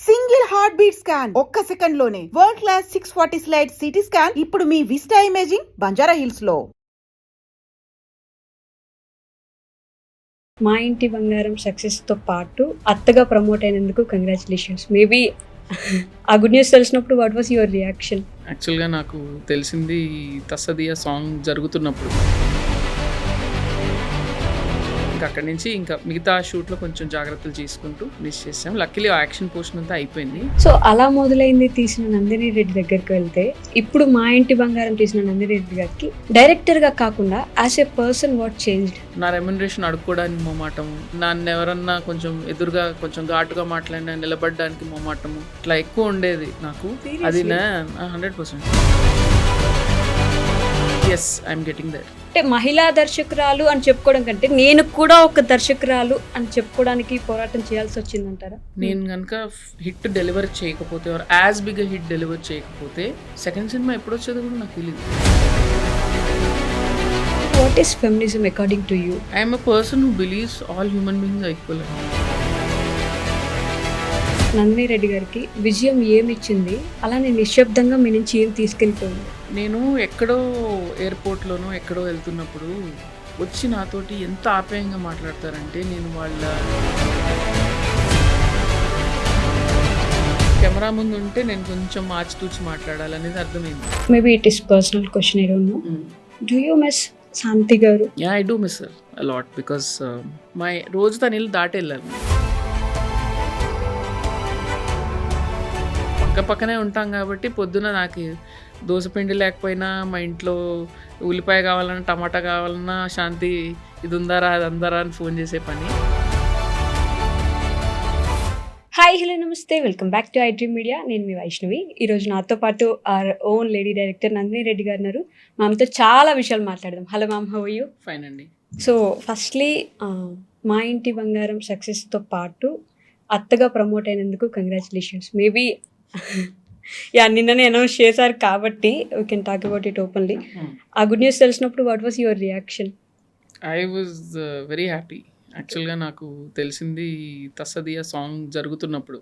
Single heart beat scan ఒక్క second లోనే world class 640 slide CT scan ఇప్పుడు మీ vista imaging Banjara hills లో. మా ఇంటి బంగారం సక్సెస్తో పాటు అత్తగా ప్రమోట్ అయినందుకు కంగ్రాచులేషన్స్. మేబీ ఆ గుడ్ న్యూస్ తెలిసినప్పుడు వాట్ వాస్ యువర్ రియాక్షన్? యాక్చువల్గా నాకు తెలిసింది తస్సదియా సాంగ్ జరుగుతున్నప్పుడు. ఇంకా అక్కడి నుంచి ఇంకా మిగతా షూట్లో కొంచెం జాగ్రత్తలు తీసుకుంటూ మిస్ చేసాం. లక్కీలీ ఆ యాక్షన్ పోర్షన్ అంతా అయిపోయింది. సో అలా మొదలైంది తీసిన నందిని రెడ్డి దగ్గరికి వెళ్తే, ఇప్పుడు మా ఇంటి బంగారం తీసిన నందిని రెడ్డి గారికి డైరెక్టర్గా కాకుండా as a person what changed? నా రెమ్యునరేషన్ అడుక్కోవడానికి మొమాటము, నన్ను ఎవరన్నా కొంచెం ఎదురుగా కొంచెం ఘాటుగా మాట్లాడినా నిలబడడానికి మొమాటము, ఇట్లా ఎక్కువ ఉండేది నాకు. అది 100%. Yes, I'm getting that. అంటే మహిళా దర్శకురాలు అని చెప్పుకోవడం కంటే నేను కూడా ఒక దర్శకురాలు అని చెప్పుకోవడానికి పోరాటం చేయాల్సి వచ్చిందంటారా? నేను కనుక హిట్ డెలివర్ చేయకపోతే యాజ్ బిగ్ హిట్ డెలివర్ చేయకపోతే సెకండ్ సినిమా ఎప్పుడు వచ్చేది కూడా నాకు తెలియదు. What is feminism according to you? I'm a person who believes all human beings are equal. Nandini Reddy గారికి విజయం ఏమి ఇచ్చింది, అలానే నిశ్శబ్దంగా మీ నుంచి ఏం తీసుకెళ్ళిపోయింది? నేను ఎక్కడో ఎయిర్పోర్ట్లోనో ఎక్కడో వెళ్తున్నప్పుడు వచ్చి నాతోటి ఎంత ఆప్యాయంగా మాట్లాడతారంటే, నేను వాళ్ళ కెమెరా ముందు ఉంటే నేను కొంచెం ఆచితూచి మాట్లాడాలనేది అర్థమైంది. Maybe it is personal question. I don't know, do you miss Shanti garu? Yeah, I do miss her a lot because my రోజు తన ఇల్లు దాటి వెళ్ళాలి. పక్కనే ఉంటాం కాబట్టి పొద్దున నాకు దోసపిండి లేకపోయినా, మా ఇంట్లో ఉల్లిపాయ కావాలన్నా టమాటా కావాలన్నా శాంతి ఇది ఉందారా అది అందారా అని ఫోన్ చేసే పని. హాయ్, హలో, నమస్తే, welcome back to iDream Media. నేను మీ వైష్ణవి. ఈరోజు నాతో పాటు our own lady director Nandini Reddy గారు ఉన్నారు. మామతో చాలా విషయాలు మాట్లాడదాం. Hello ma'am, how are you? Fine అండి. సో ఫస్ట్లీ మా ఇంటి బంగారం సక్సెస్తో పాటు అత్తగా ప్రమోట్ అయినందుకు కంగ్రాచులేషన్స్. మేబీ యా, నిన్ననే అనౌన్స్ చేశారు కాబట్టి we can talk about it openly. ఆ గుడ్ న్యూస్ తెలిసినప్పుడు what was your reaction? I was very happy. యాక్చువల్గా నాకు తెలిసింది తస్సదియా సాంగ్ జరుగుతున్నప్పుడు,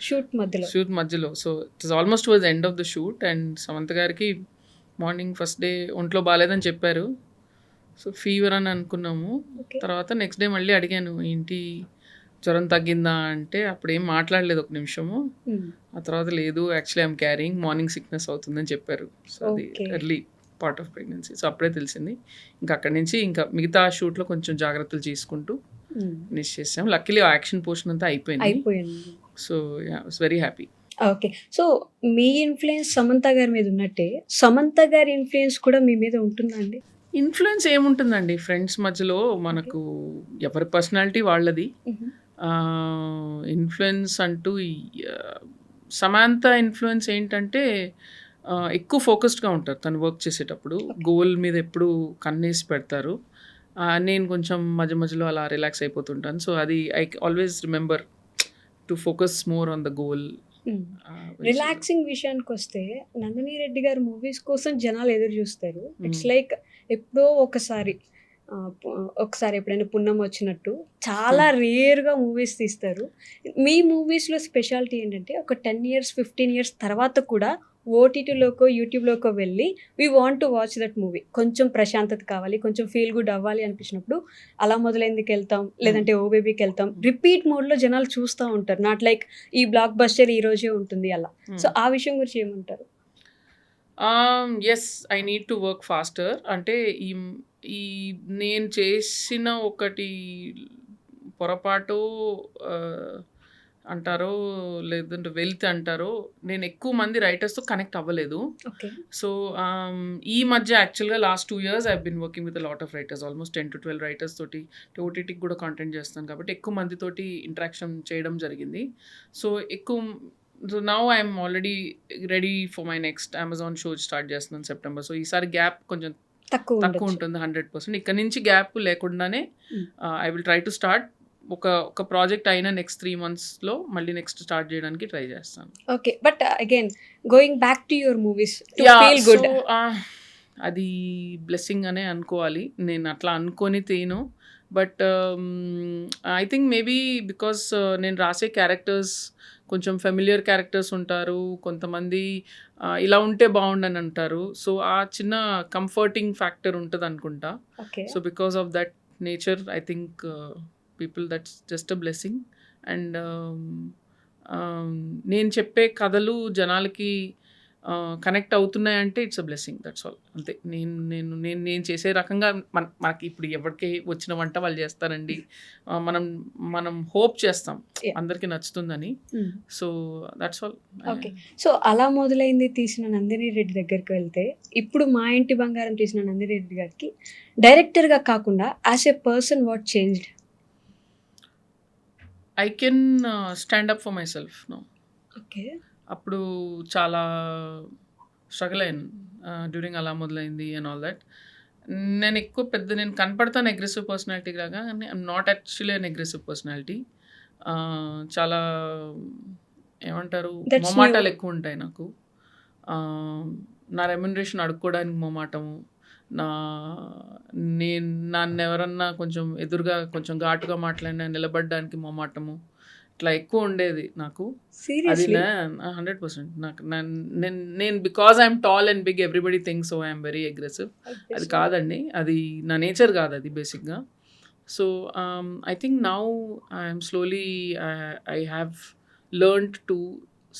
షూట్ మధ్యలో. So it is almost was end of the shoot and Samantha గారికి మార్నింగ్ ఫస్ట్ డే ఒంట్లో బాగాలేదని చెప్పారు. సో ఫీవర్ అని అనుకున్నాము. తర్వాత నెక్స్ట్ డే మళ్ళీ అడిగాను, ఏంటి జ్వరం తగ్గిందా అంటే అప్పుడు ఏం మాట్లాడలేదు ఒక నిమిషము. ఆ తర్వాత లేదు, actually I'm carrying morning sickness అవుతుందని చెప్పారు. సో అది early part of pregnancy. So అప్పుడే తెలిసింది. ఇంకా అక్కడి నుంచి ఇంకా మిగతా షూట్లో కొంచెం జాగ్రత్తలు తీసుకుంటూ మిస్ చేసాం. లక్కీలీ ఆ యాక్షన్ పోర్షన్ అంతా అయిపోయింది. So yeah, was very happy. Okay, so me influence Samantha గారి మీద ఉన్నట్టే సమంత గారి ఇన్ఫ్లుయెన్స్ కూడా మీ మీద ఉంటుందండి? ఇన్ఫ్లుయెన్స్ ఏముంటుందండి, ఫ్రెండ్స్ మధ్యలో మనకు ఎవరి పర్సనాలిటీ వాళ్ళది. ఇన్ఫ్లుయెన్స్ అంటూ సమంత ఇన్ఫ్లుయెన్స్ ఏంటంటే ఎక్కువ ఫోకస్డ్గా ఉంటారు తను వర్క్ చేసేటప్పుడు. గోల్ మీద ఎప్పుడు కన్నేసి పెడతారు. నేను కొంచెం మధ్యలో అలా రిలాక్స్ అయిపోతుంటాను. సో అది I always remember to focus more on the goal. Relaxing విషయానికి వస్తే నందిని రెడ్డి గారి మూవీస్ కోసం జనాలు ఎదురు చూస్తారు. ఇట్స్ లైక్ ఎప్పుడో ఒకసారి ఎప్పుడైనా పుణ్యం వచ్చినట్టు చాలా రేర్గా మూవీస్ తీస్తారు. మీ మూవీస్లో స్పెషాలిటీ ఏంటంటే ఒక 10 years 15 years తర్వాత కూడా ఓటీటీలోకో యూట్యూబ్లోకో వెళ్ళి we want to watch that movie. కొంచెం ప్రశాంతత కావాలి, కొంచెం ఫీల్ గుడ్ అవ్వాలి అనిపించినప్పుడు అలా మొదలైందికి వెళ్తాం, లేదంటే ఓ బేబీకి వెళ్తాం. రిపీట్ మోడ్లో జనాలు చూస్తూ ఉంటారు. నాట్ లైక్ ఈ బ్లాక్ బస్టర్ ఈ రోజే ఉంటుంది అలా. సో ఆ విషయం గురించి ఏమంటారు? Yes, I need to work faster. అంటే ఈ నేను చేసిన ఒకటి పొరపాటు అంటారో లేదంటే వెల్త్ అంటారో, నేను ఎక్కువ మంది రైటర్స్తో కనెక్ట్ అవ్వలేదు. సో ఈ మధ్య యాక్చువల్గా last 2 years I been working with lot of writers, almost 10 to 12 writers తోటి. ఓటీటీకి కూడా కాంటెంట్ చేస్తాను కాబట్టి ఎక్కువ మందితోటి ఇంటరాక్షన్ చేయడం జరిగింది. So now I'm already ready for my next Amazon show start చేస్తున్నాను సెప్టెంబర్. సో ఈసారి గ్యాప్ కొంచెం తక్కువ ఉంటుంది 100%. ఇక్కడ నుంచి గ్యాప్ లేకుండానే I will try to start ఒక ప్రాజెక్ట్ అయినా నెక్స్ట్ 3 monthsలో మళ్ళీ నెక్స్ట్ స్టార్ట్ చేయడానికి ట్రై చేస్తాను. Okay, but again going back to your movies to feel good, అది బ్లెస్సింగ్ అనే అనుకోవాలి. నేను అట్లా అనుకొని but I think maybe because నేను రాసే క్యారెక్టర్స్ కొంచెం ఫెమిలియర్ క్యారెక్టర్స్ ఉంటారు, కొంతమంది ఇలా ఉంటే బాగుండని అంటారు. సో ఆ చిన్న కంఫర్టింగ్ ఫ్యాక్టర్ ఉంటుంది అనుకుంటా. Okay. So because of that nature I think people that's just a blessing. And నేను చెప్పే కథలు జనాలకి కనెక్ట్ అవుతున్నాయంటే it's a blessing, that's all. అంతే. నేను నేను నేను నేను చేసే రకంగా మనకి ఇప్పుడు ఎవరికి వచ్చిన వంట వాళ్ళు చేస్తారండి. మనం మనం హోప్ చేస్తాం Yeah. అందరికీ నచ్చుతుందని. So that's all. Okay. So అలా మొదలైంది తీసిన నందిని రెడ్డి దగ్గరికి వెళ్తే, ఇప్పుడు మా ఇంటి బంగారం తీసిన నందిని రెడ్డి గారికి డైరెక్టర్గా కాకుండా as a person what changed? I can stand up for myself no. Okay. అప్పుడు చాలా స్ట్రగుల్ అయ్యాను డ్యూరింగ్ అలా మొదలైంది అండ్ ఆల్ దట్. నేను కనపడతాను అగ్రెసివ్ పర్సనాలిటీ లాగా, కానీ I'm not actually an aggressive personality. చాలా ఏమంటారు, That's మొమాటాలు new. ఎక్కువ ఉంటాయి నాకు. నా రెమ్యునరేషన్ అడుక్కోవడానికి మొమాటము, నన్ను ఎవరన్నా కొంచెం ఎదురుగా కొంచెం ఘాటుగా మాట్లాడినా నిలబడడానికి మొమాటము, ఇట్లా ఎక్కువ ఉండేది నాకు. అది సీరియస్లీ? 100% నాకు నేను because I'm tall and big everybody thinks so I'm very aggressive. అది కాదండి, అది నా నేచర్ కాదు అది బేసిక్గా. So I think now I'm slowly I have learned to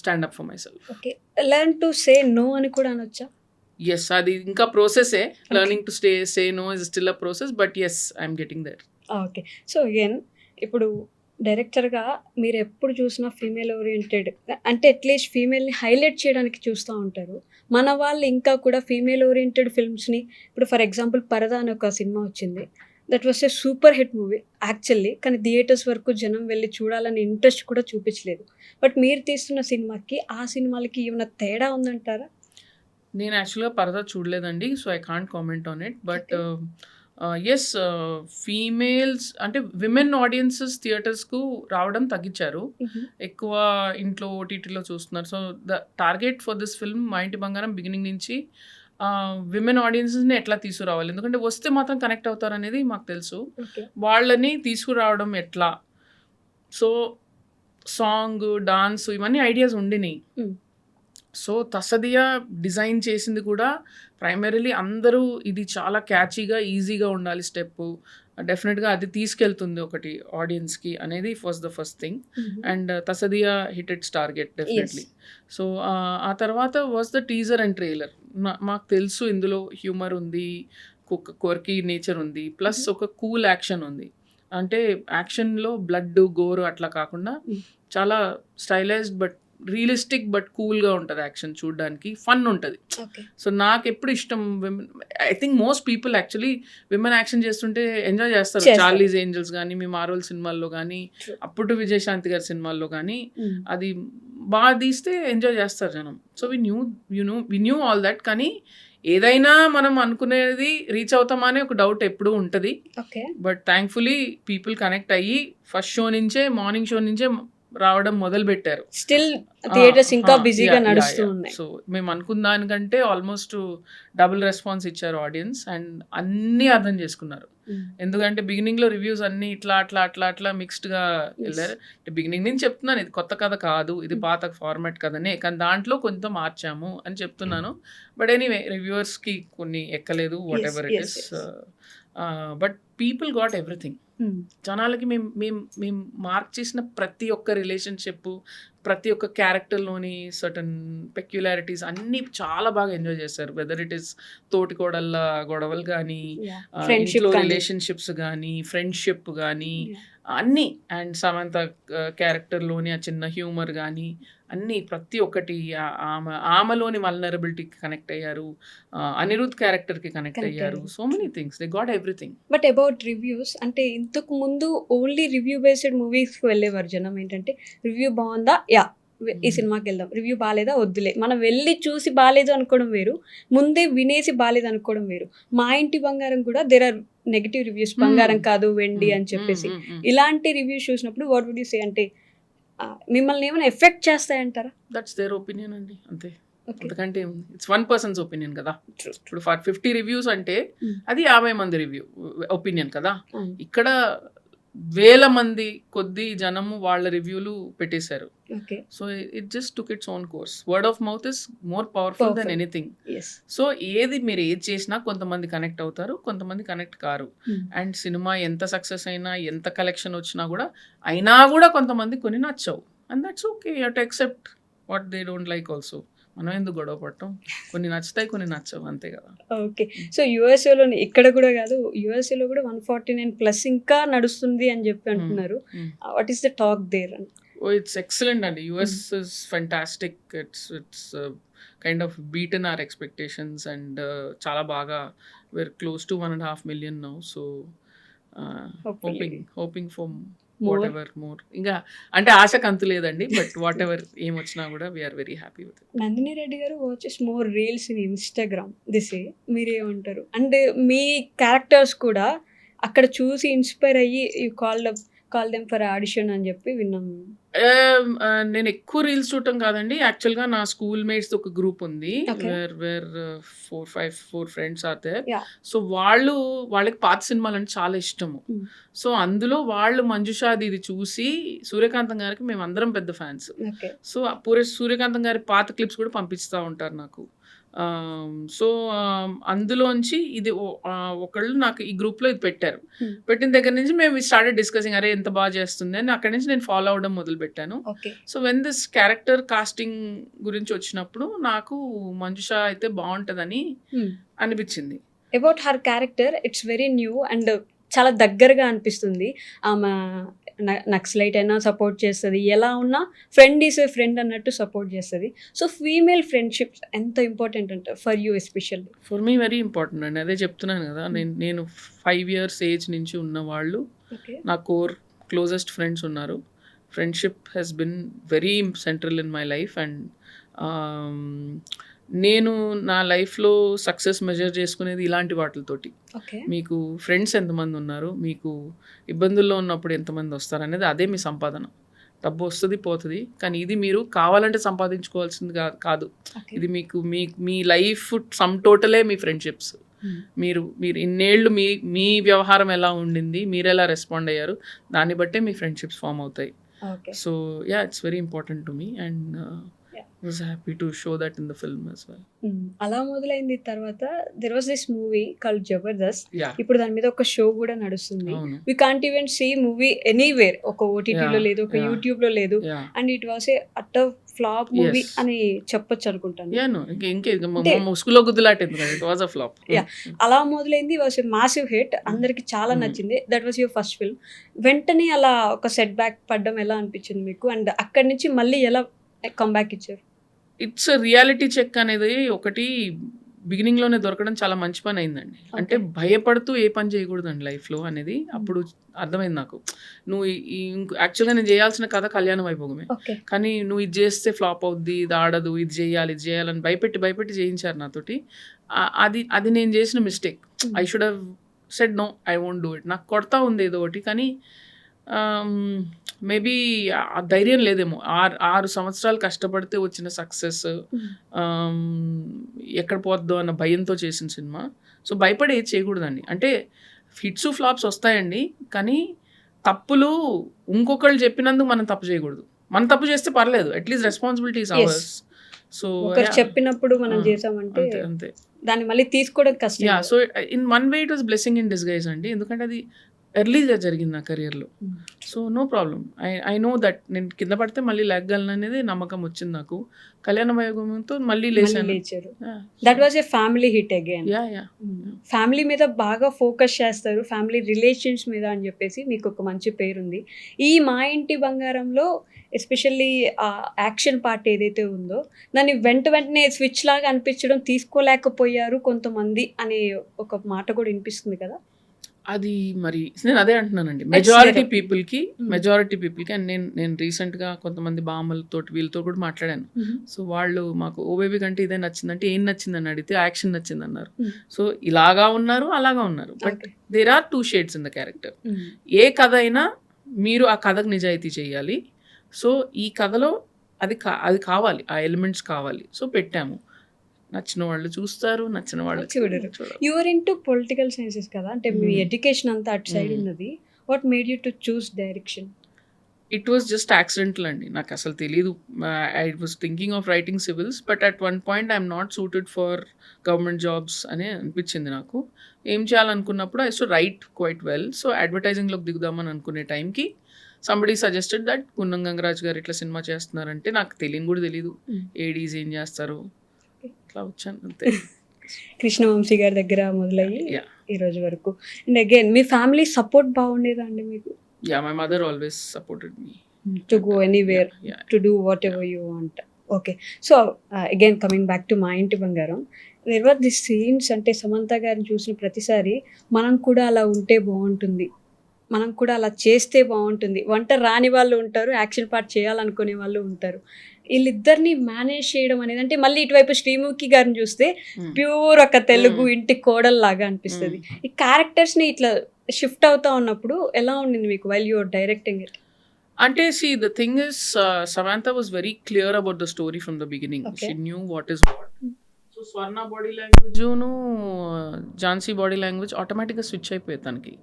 stand up for myself. Okay. Learn to say no అని కూడా అనొచ్చా? ఎస్, అది ఇంకా ప్రాసెసే. Learning to say no is still a process, but yes I'm getting that. Okay. So again ఇప్పుడు డైరెక్టర్గా మీరు ఎప్పుడు చూసినా ఫీమేల్ ఓరియంటెడ్, అంటే అట్లీస్ట్ ఫీమేల్ని హైలైట్ చేయడానికి చూస్తూ ఉంటారు. మన వాళ్ళు ఇంకా కూడా ఫీమేల్ ఓరియంటెడ్ ఫిల్మ్స్ని, ఇప్పుడు ఫర్ ఎగ్జాంపుల్ పరదా అని ఒక సినిమా వచ్చింది, that was a super hit movie actually, కానీ థియేటర్స్ వరకు జనం వెళ్ళి చూడాలని ఇంట్రెస్ట్ కూడా చూపించలేదు. బట్ మీరు తీస్తున్న సినిమాకి ఆ సినిమాలకి ఏమైనా తేడా ఉందంటారా? నేను యాక్చువల్గా పరదా చూడలేదండి, so I can't comment on it. But yes, females అంటే విమెన్ ఆడియన్సెస్ థియేటర్స్కు రావడం తగ్గించారు. ఎక్కువ ఇంట్లో ఓటీటీలో చూస్తున్నారు. So the target for this film Maa Inti బంగారం బిగినింగ్ నుంచి విమెన్ ఆడియన్సెస్ని ఎట్లా తీసుకురావాలి, ఎందుకంటే వస్తే మాత్రం కనెక్ట్ అవుతారు అనేది మాకు తెలుసు. ఓకే. వాళ్ళని తీసుకురావడం ఎట్లా, సో సాంగ్, డాన్స్ ఇవన్నీ ఐడియాస్ ఉండినాయి. సో తసదియా డిజైన్ చేసింది కూడా ప్రైమరీలీ అందరూ ఇది చాలా క్యాచీగా ఈజీగా ఉండాలి స్టెప్, డెఫినెట్గా అది తీసుకెళ్తుంది ఒకటి ఆడియన్స్కి అనేది was the first thing. And తసదియా hit it's target definitely. So ఆ తర్వాత was the teaser and trailer. మాకు తెలుసు ఇందులో హ్యూమర్ ఉంది, కోర్కీ నేచర్ ఉంది, ప్లస్ ఒక కూల్ యాక్షన్ ఉంది. అంటే యాక్షన్లో బ్లడ్ గోరు అట్లా కాకుండా చాలా స్టైలైజ్డ్ బట్ రియలిస్టిక్ బట్ కూల్గా ఉంటుంది యాక్షన్, చూడడానికి ఫన్ ఉంటుంది. ఓకే. సో నాకు ఎప్పుడు ఇష్టం women. I think most people actually women action చేస్తుంటే ఎంజాయ్ చేస్తారు. చార్లీస్ ఏంజల్స్ కానీ, మీ మార్వెల్ సినిమాల్లో కానీ, అప్పుడు విజయశాంతి గారి సినిమాల్లో కానీ అది బాగా తీస్తే ఎంజాయ్ చేస్తారు జనం. So we knew all that. కానీ ఏదైనా మనం అనుకునేది రీచ్ అవుతామా అనే ఒక డౌట్ ఎప్పుడూ ఉంటుంది. Okay. But thankfully people connect అయ్యి ఫస్ట్ షో నుంచే, మార్నింగ్ షో నుంచే రావడం మొదలు పెట్టారు. స్టిల్ థియేటర్స్ ఇంకా బిజీగా నడుస్తూ ఉన్నాయి. సో మేము అనుకున్న దానికంటే ఆల్మోస్ట్ డబుల్ రెస్పాన్స్ ఇచ్చారు ఆడియన్స్, అండ్ అన్నీ అర్థం చేసుకున్నారు. ఎందుకంటే బిగినింగ్లో రివ్యూస్ అన్నీ ఇట్లా అట్లా అట్లా అట్లా మిక్స్డ్గా వెళ్ళారు. బిగినింగ్ నుంచి చెప్తున్నాను, ఇది కొత్త కథ కాదు, ఇది పాత ఫార్మాట్ కథనే, కానీ దాంట్లో కొంత మార్చాము అని చెప్తున్నాను. బట్ ఎనీవే రివ్యూవర్స్కి కొన్ని ఎక్కలేదు, what ever it is. But people got everything. జనాలకి మేము మార్క్ చేసిన ప్రతి ఒక్క రిలేషన్షిప్, ప్రతి ఒక్క క్యారెక్టర్లోని సర్టన్ పెక్యులారిటీస్ అన్నీ చాలా బాగా ఎంజాయ్ చేశారు. వెదర్ ఇట్ ఈస్ తోటికోడళ్ళ గొడవలు కానీ, ఇంట్లో రిలేషన్షిప్స్ కానీ, ఫ్రెండ్షిప్ కానీ అన్నీ, అండ్ సమంత క్యారెక్టర్లోని ఆ చిన్న హ్యూమర్ కానీ అన్నీ ప్రతి ఒక్కటి, ఆమెలోని వల్నరబిలిటీకి కనెక్ట్ అయ్యారు, అనిరుద్ క్యారెక్టర్కి కనెక్ట్ అయ్యారు. So many things, they got everything. But about reviews, అంటే ఇంతకు ముందు ఓన్లీ రివ్యూ బేస్డ్ మూవీస్కి వెళ్ళేవారు జనం. ఏంటంటే రివ్యూ బాగుందా, యా ఈ సినిమాకి వెళ్దాం, రివ్యూ బాగాలేదా వద్దులే. మనం వెళ్ళి చూసి బాగాలేదు అనుకోవడం వేరు, ముందే వినేసి బాగాలేదు అనుకోవడం వేరు. మా ఇంటి బంగారం కూడా దేర్ ఆర్ నెగిటివ్ రివ్యూస్, బంగారం కాదు వెండి అని చెప్పేసి. ఇలాంటి రివ్యూస్ చూసినప్పుడు వాట్ వుడ్ యూ సే, అంటే మిమ్మల్ని ఏమైనా ఎఫెక్ట్ చేస్తాయంటారా? దట్స్ దేర్ ఒపీనియన్ అండి, అంతే. ఓకే. ఎందుకంటే ఇట్స్ 1 పర్సన్స్ ఒపీనియన్ కదా. True. ఇప్పుడు 50 రివ్యూస్ అంటే Mm. అది 50 మంది ఒపీనియన్ కదా. అవును. ఇక్కడ వేల మంది కొద్ది జనము వాళ్ళ రివ్యూలు పెట్టేశారు. Okay. So it just took its own course. Word of mouth is more powerful than Powerful. Anything. Yes. So మీరు ఏది చేసినా కొంతమంది కనెక్ట్ అవుతారు, కొంతమంది కనెక్ట్ కారు. అండ్ సినిమా ఎంత సక్సెస్ అయినా, ఎంత కలెక్షన్ వచ్చినా కూడా కొంతమంది కొన్ని నచ్చవు. And that's okay, you have to accept what they don't like also. మనం ఎందుకు గొడవ పడటం, కొన్ని నచ్చుతాయి కొన్ని నచ్చవు, అంతే కదా. ఓకే. సో యూఎస్ఏలో ఇక్కడ కూడా కాదు, యూఎస్ఏలో కూడా 149+ ఇంకా నడుస్తుంది అని చెప్పి అంటున్నారు. What is the talk there? Oh, it's excellent and US is fantastic. It's kind of beaten our expectations and chala baga we're close to 1.5 million now. So hoping for whatever more. Inga ante aasha kantu ledandi, but whatever em ochina kuda we are very happy with it. Nandini Reddy garu watches more reels in Instagram దిసే, మీరేమంటారు? అంటే మీ characters కూడా అక్కడ చూసి inspire అయ్యి you call them for audition అని చెప్పి విన్నాము. నేను ఎక్కువ రీల్స్ చూడటం కాదండి. యాక్చువల్గా నా స్కూల్ మేట్స్ ఒక గ్రూప్ ఉంది, Okay. Where 4 friends are there. Yeah. So వాళ్ళకి పాత సినిమాలు అంటే చాలా ఇష్టము. Mm. సో అందులో వాళ్ళు మంజుషాది ఇది చూసి సూర్యకాంతం గారికి మేము అందరం పెద్ద ఫ్యాన్స్. ఓకే. సో సూర్యకాంతం గారి పాత క్లిప్స్ కూడా పంపిస్తూ ఉంటారు నాకు. సో అందులోంచి ఇది ఒకళ్ళు నాకు ఈ గ్రూప్లో ఇది పెట్టారు. Hmm. పెట్టిన దగ్గర నుంచి మేము స్టార్టెడ్ డిస్కసింగ్, అరే ఎంత బాగా చేస్తుంది అని. అక్కడి నుంచి నేను ఫాలో అవడం మొదలు పెట్టాను. Okay. So when this character casting గురించి వచ్చినప్పుడు నాకు మంజుష అయితే బాగుంటుందని అనిపించింది. About her character, it's very new and చాలా దగ్గరగా అనిపిస్తుంది. ఆమె నక్సలైట్ అయినా సపోర్ట్ చేస్తుంది, ఎలా ఉన్నా ఫ్రెండ్ ఈస్ ఏ ఫ్రెండ్ అన్నట్టు సపోర్ట్ చేస్తుంది. సో ఫీమేల్ ఫ్రెండ్షిప్స్ ఎంత ఇంపార్టెంట్ అంటే for you especially? For me very important అండి. అదే చెప్తున్నాను కదా, నేను 5 years ఏజ్ నుంచి ఉన్న వాళ్ళు ఓకే. నా కోర్ క్లోజెస్ట్ ఫ్రెండ్స్ ఉన్నారు. Friendship has been very central in my life. And నేను నా లైఫ్లో సక్సెస్ మెజర్ చేసుకునేది ఇలాంటి వాటితోటి. ఓకే. మీకు ఫ్రెండ్స్ ఎంతమంది ఉన్నారు, మీకు ఇబ్బందుల్లో ఉన్నప్పుడు ఎంతమంది వస్తారు అనేది అదే మీ సంపాదన. డబ్బు వస్తుంది పోతుంది, కానీ ఇది మీరు కావాలంటే సంపాదించుకోవాల్సింది కాదు. ఓకే. ఇది మీ లైఫ్ సమ్ టోటలే మీ ఫ్రెండ్షిప్స్. మీరు ఇన్నేళ్ళు మీ వ్యవహారం ఎలా ఉండింది, మీరు ఎలా రెస్పాండ్ అయ్యారు, దాన్ని బట్టే మీ ఫ్రెండ్షిప్స్ ఫామ్ అవుతాయి. Okay. So yeah, it's very important to me and was happy to show that in the film as well. అలా మొదలైంది. తర్వాత there was this movie called Jabardasth. Yeah. ఇప్పుడు దాని మీద ఒక షో కూడా నడుస్తుంది. అవును. We can't even see movie anywhere. ఒక ఓటీటీలో Yeah. లేదు, ఒక Yeah. యూట్యూబ్ లో లేదు. Yeah. And it was a utter flop movie Yes. అని చెప్పొచ్చు అనుకుంటాను. Yeah, no. ముసుగులో గుద్దులాట ఎందుకంటే it was a flop. Yeah. అలా మొదలైంది, వాస్ ఏ మాసివ్ హిట్, అందరికి చాలా నచ్చింది. That was your first film. వెంటనే అలా ఒక సెట్ బ్యాక్ పడ్డం ఎలా అనిపించింది మీకు? అండ్ అక్కడి నుంచి మళ్ళీ ఎలా కంబ్యాక్ ఇచ్చారు? ఇట్స్ రియాలిటీ చెక్ అనేది ఒకటి బిగినింగ్లోనే దొరకడం చాలా మంచి పని అయిందండి. అంటే భయపడుతూ ఏ పని చేయకూడదండి లైఫ్లో అనేది అప్పుడు అర్థమైంది నాకు. నువ్వు యాక్చువల్గా నేను చేయాల్సిన కథ కళ్యాణ వైభోగమే, ఓకే. కానీ నువ్వు ఇది చేస్తే ఫ్లాప్ అవుద్ది, ఇది ఆడదు, ఇది చేయాలని భయపెట్టి చేయించారు నాతోటి. అది నేను చేసిన mistake. I should have said no, I won't do it. నాకు కొడతా ఉంది ఏదో ఒకటి, కానీ మేబీ ఆ ధైర్యం లేదేమో. 6 సంవత్సరాలు కష్టపడితే వచ్చిన సక్సెస్ ఎక్కడ పోద్దో అన్న భయంతో చేసిన సినిమా. సో భయపడి ఏది చేయకూడదండి. అంటే హిట్స్ ఫ్లాప్స్ వస్తాయండి, కానీ తప్పులు ఇంకొకళ్ళు చెప్పినందుకు మనం తప్పు చేయకూడదు. మనం తప్పు చేస్తే పర్లేదు, at least responsibility is ours. So ఒకరు చెప్పినప్పుడు మనం చేసామంటే అంతే. దాన్ని మళ్ళీ తీసుకోవడం కష్టం. Yeah, so in one way it was blessing in disguise అండి, ఎందుకంటే అది ఎర్లీగా జరిగింది నా కెరియర్లో. So no problem. I know that నేను కింద పడితే మళ్ళీ లేగలను అనేది నమ్మకం వచ్చింది నాకు. కళ్యాణ వైభవంతో మళ్ళీ లేచాను. That was a family hit again. Yeah. Family మీద బాగా ఫోకస్ చేస్తారు, ఫ్యామిలీ రిలేషన్స్ మీద అని చెప్పేసి మీకు ఒక మంచి పేరుంది. ఈ మా ఇంటి బంగారంలో ఎస్పెషల్లీ ఆ యాక్షన్ పార్ట్ ఏదైతే ఉందో దాన్ని వెంటనే స్విచ్ లాగా అనిపించడం, తీసుకోలేకపోయారు కొంతమంది అనే ఒక మాట కూడా వినిపిస్తుంది కదా. అది మరి నేను అదే అంటున్నానండి, మెజారిటీ పీపుల్కి. అండ్ నేను రీసెంట్గా కొంతమంది బామ్మలతో వీళ్ళతో కూడా మాట్లాడాను. సో వాళ్ళు మాకు ఓ బేబీ కంటే ఇదే నచ్చిందంటే ఏం నచ్చిందని అడిగితే యాక్షన్ నచ్చింది అన్నారు. సో ఇలాగా ఉన్నారు, అలాగా ఉన్నారు, but there are 2 shades in the character. ఏ కథ అయినా మీరు ఆ కథకు నిజాయితీ చేయాలి. సో ఈ కథలో అది కావాలి, ఆ ఎలిమెంట్స్ కావాలి. సో పెట్టాము. నచ్చిన వాళ్ళు చూస్తారు, నచ్చిన వాళ్ళు చూడరు. యువర్ ఇంటూ పొలిటికల్ సైన్సెస్ కదా, అంటే మీ ఎడ్యుకేషన్ అంతా అటు సైడ్ ఉన్నది. What made you to choose direction? It was just accidental అండి. నాకు అసలు తెలీదు. I was thinking of writing civils, but at one point I'm not suited for government jobs అని అనిపించింది నాకు. ఏం చేయాలనుకున్నప్పుడు I to write quite well. So అడ్వర్టైజింగ్లోకి దిగుదామని అనుకునే టైంకి somebody suggested that Kunnam Gangaraj garu ఇట్లా సినిమా చేస్తున్నారంటే నాకు తెలియని కూడా తెలీదు. ఏడీస్ ఏం చేస్తారు, ఇట్లా వచ్చాను అంతే. కృష్ణవంశీ గారి దగ్గర మొదలయ్యి Yeah. ఈ రోజు వరకు. అండ్ అగైన్ మీ ఫ్యామిలీ సపోర్ట్ బాగుండేదా అండి మీకు? Yeah, my mother always supported me. To go anywhere, Yeah. To do whatever you want. Okay, so again coming back to Maa Inti Bangaram, there were the scenes, అంటే సమంత గారిని చూసిన ప్రతిసారి మనం కూడా అలా ఉంటే బాగుంటుంది, మనం కూడా అలా చేస్తే బాగుంటుంది. వంట రాని వాళ్ళు ఉంటారు, యాక్షన్ పార్ట్ చేయాలనుకునే వాళ్ళు ఉంటారు. వీళ్ళిద్దరిని మేనేజ్ చేయడం అనేది, అంటే మళ్ళీ ఇటువైపు శ్రీముఖి గారిని చూస్తే ప్యూర్ ఒక తెలుగు ఇంటి కోడల్ లాగా అనిపిస్తుంది. ఈ క్యారెక్టర్స్ని ఇట్లా షిఫ్ట్ అవుతా ఉన్నప్పుడు ఎలా ఉండింది మీకు while your directing it? Ante, see, the thing is, Samantha was very clear about the story from the beginning. Okay. She knew what is what. So Swarna body language, Jhansi body language automatically switch అయిపోయి తనకి.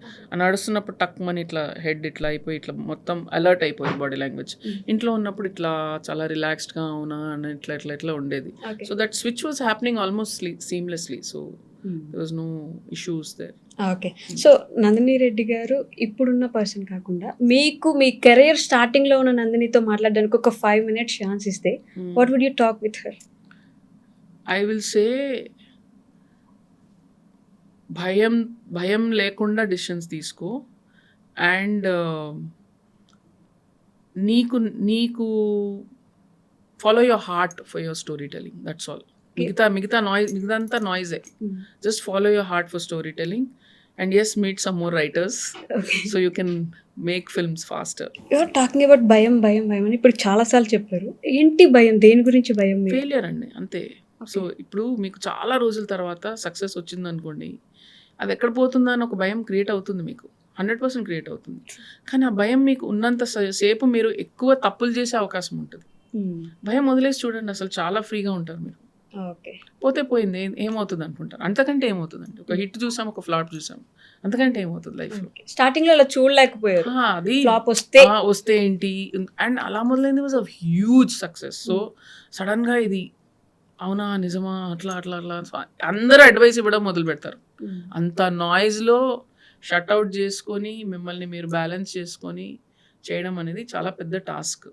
నడుస్తున్నప్పుడు టక్ మని ఇట్లా head ఇట్లా అయిపోయి ఇట్లా మొత్తం alert అయిపోయింది బాడీ లాంగ్వేజ్. ఇంట్లో ఉన్నప్పుడు ఇట్లా చాలా రిలాక్స్డ్గా అవునా అని ఇట్లా ఇట్లా ఇట్లా ఉండేది. So that switch was happening almost seamlessly. So there was no issues there. Okay, so Nandini Reddy గారు ఇప్పుడున్న పర్సన్ కాకుండా మీకు మీ కెరీర్ స్టార్టింగ్లో ఉన్న నందినితో మాట్లాడడానికి ఒక 5 minutes ఛాన్స్ ఇస్తే what would you talk with her? I will say భయం లేకుండా డిసిషన్స్ తీసుకో, అండ్ నీకు follow your heart for your story telling. That's all. మిగతా అంతా నాయిజే. Just follow your heart for story telling, and yes, meet some more writers so you can make films faster. Your talking about భయం భయం భయం అని ఇప్పుడు చాలాసార్లు చెప్పారు. ఏంటి భయం? దేని గురించి భయం? ఫెయిలియర్ అండి, అంతే. సో ఇప్పుడు మీకు చాలా రోజుల తర్వాత సక్సెస్ వచ్చింది అనుకోండి, అది ఎక్కడ పోతుందా అని ఒక భయం క్రియేట్ అవుతుంది మీకు. 100% క్రియేట్ అవుతుంది. కానీ ఆ భయం మీకు ఉన్నంత సేపు మీరు ఎక్కువ తప్పులు చేసే అవకాశం ఉంటుంది. భయం వదిలేసి చూడండి, అసలు చాలా ఫ్రీగా ఉంటారు మీరు. ఓకే, పోతే పోయింది, ఏమవుతుంది అనుకుంటారు. అంతకంటే ఏమవుతుందండి? ఒక హిట్ చూసాం, ఒక ఫ్లాప్ చూసాం, అంతకంటే ఏమవుతుంది లైఫ్లో? స్టార్టింగ్లో అలా చూడలేకపోయారు, అది ఫ్లాప్ వస్తే ఏంటి, అండ్ అలా మొదలైంది was a huge success. So సడన్గా ఇది అవునా నిజమా అట్లా అట్లా అట్లా అందరూ అడ్వైస్ ఇవ్వడం మొదలు పెడతారు. అంత నాయిస్లో షట్అవుట్ చేసుకొని మిమ్మల్ని మీరు బ్యాలెన్స్ చేసుకొని చేయడం అనేది చాలా పెద్ద టాస్క్.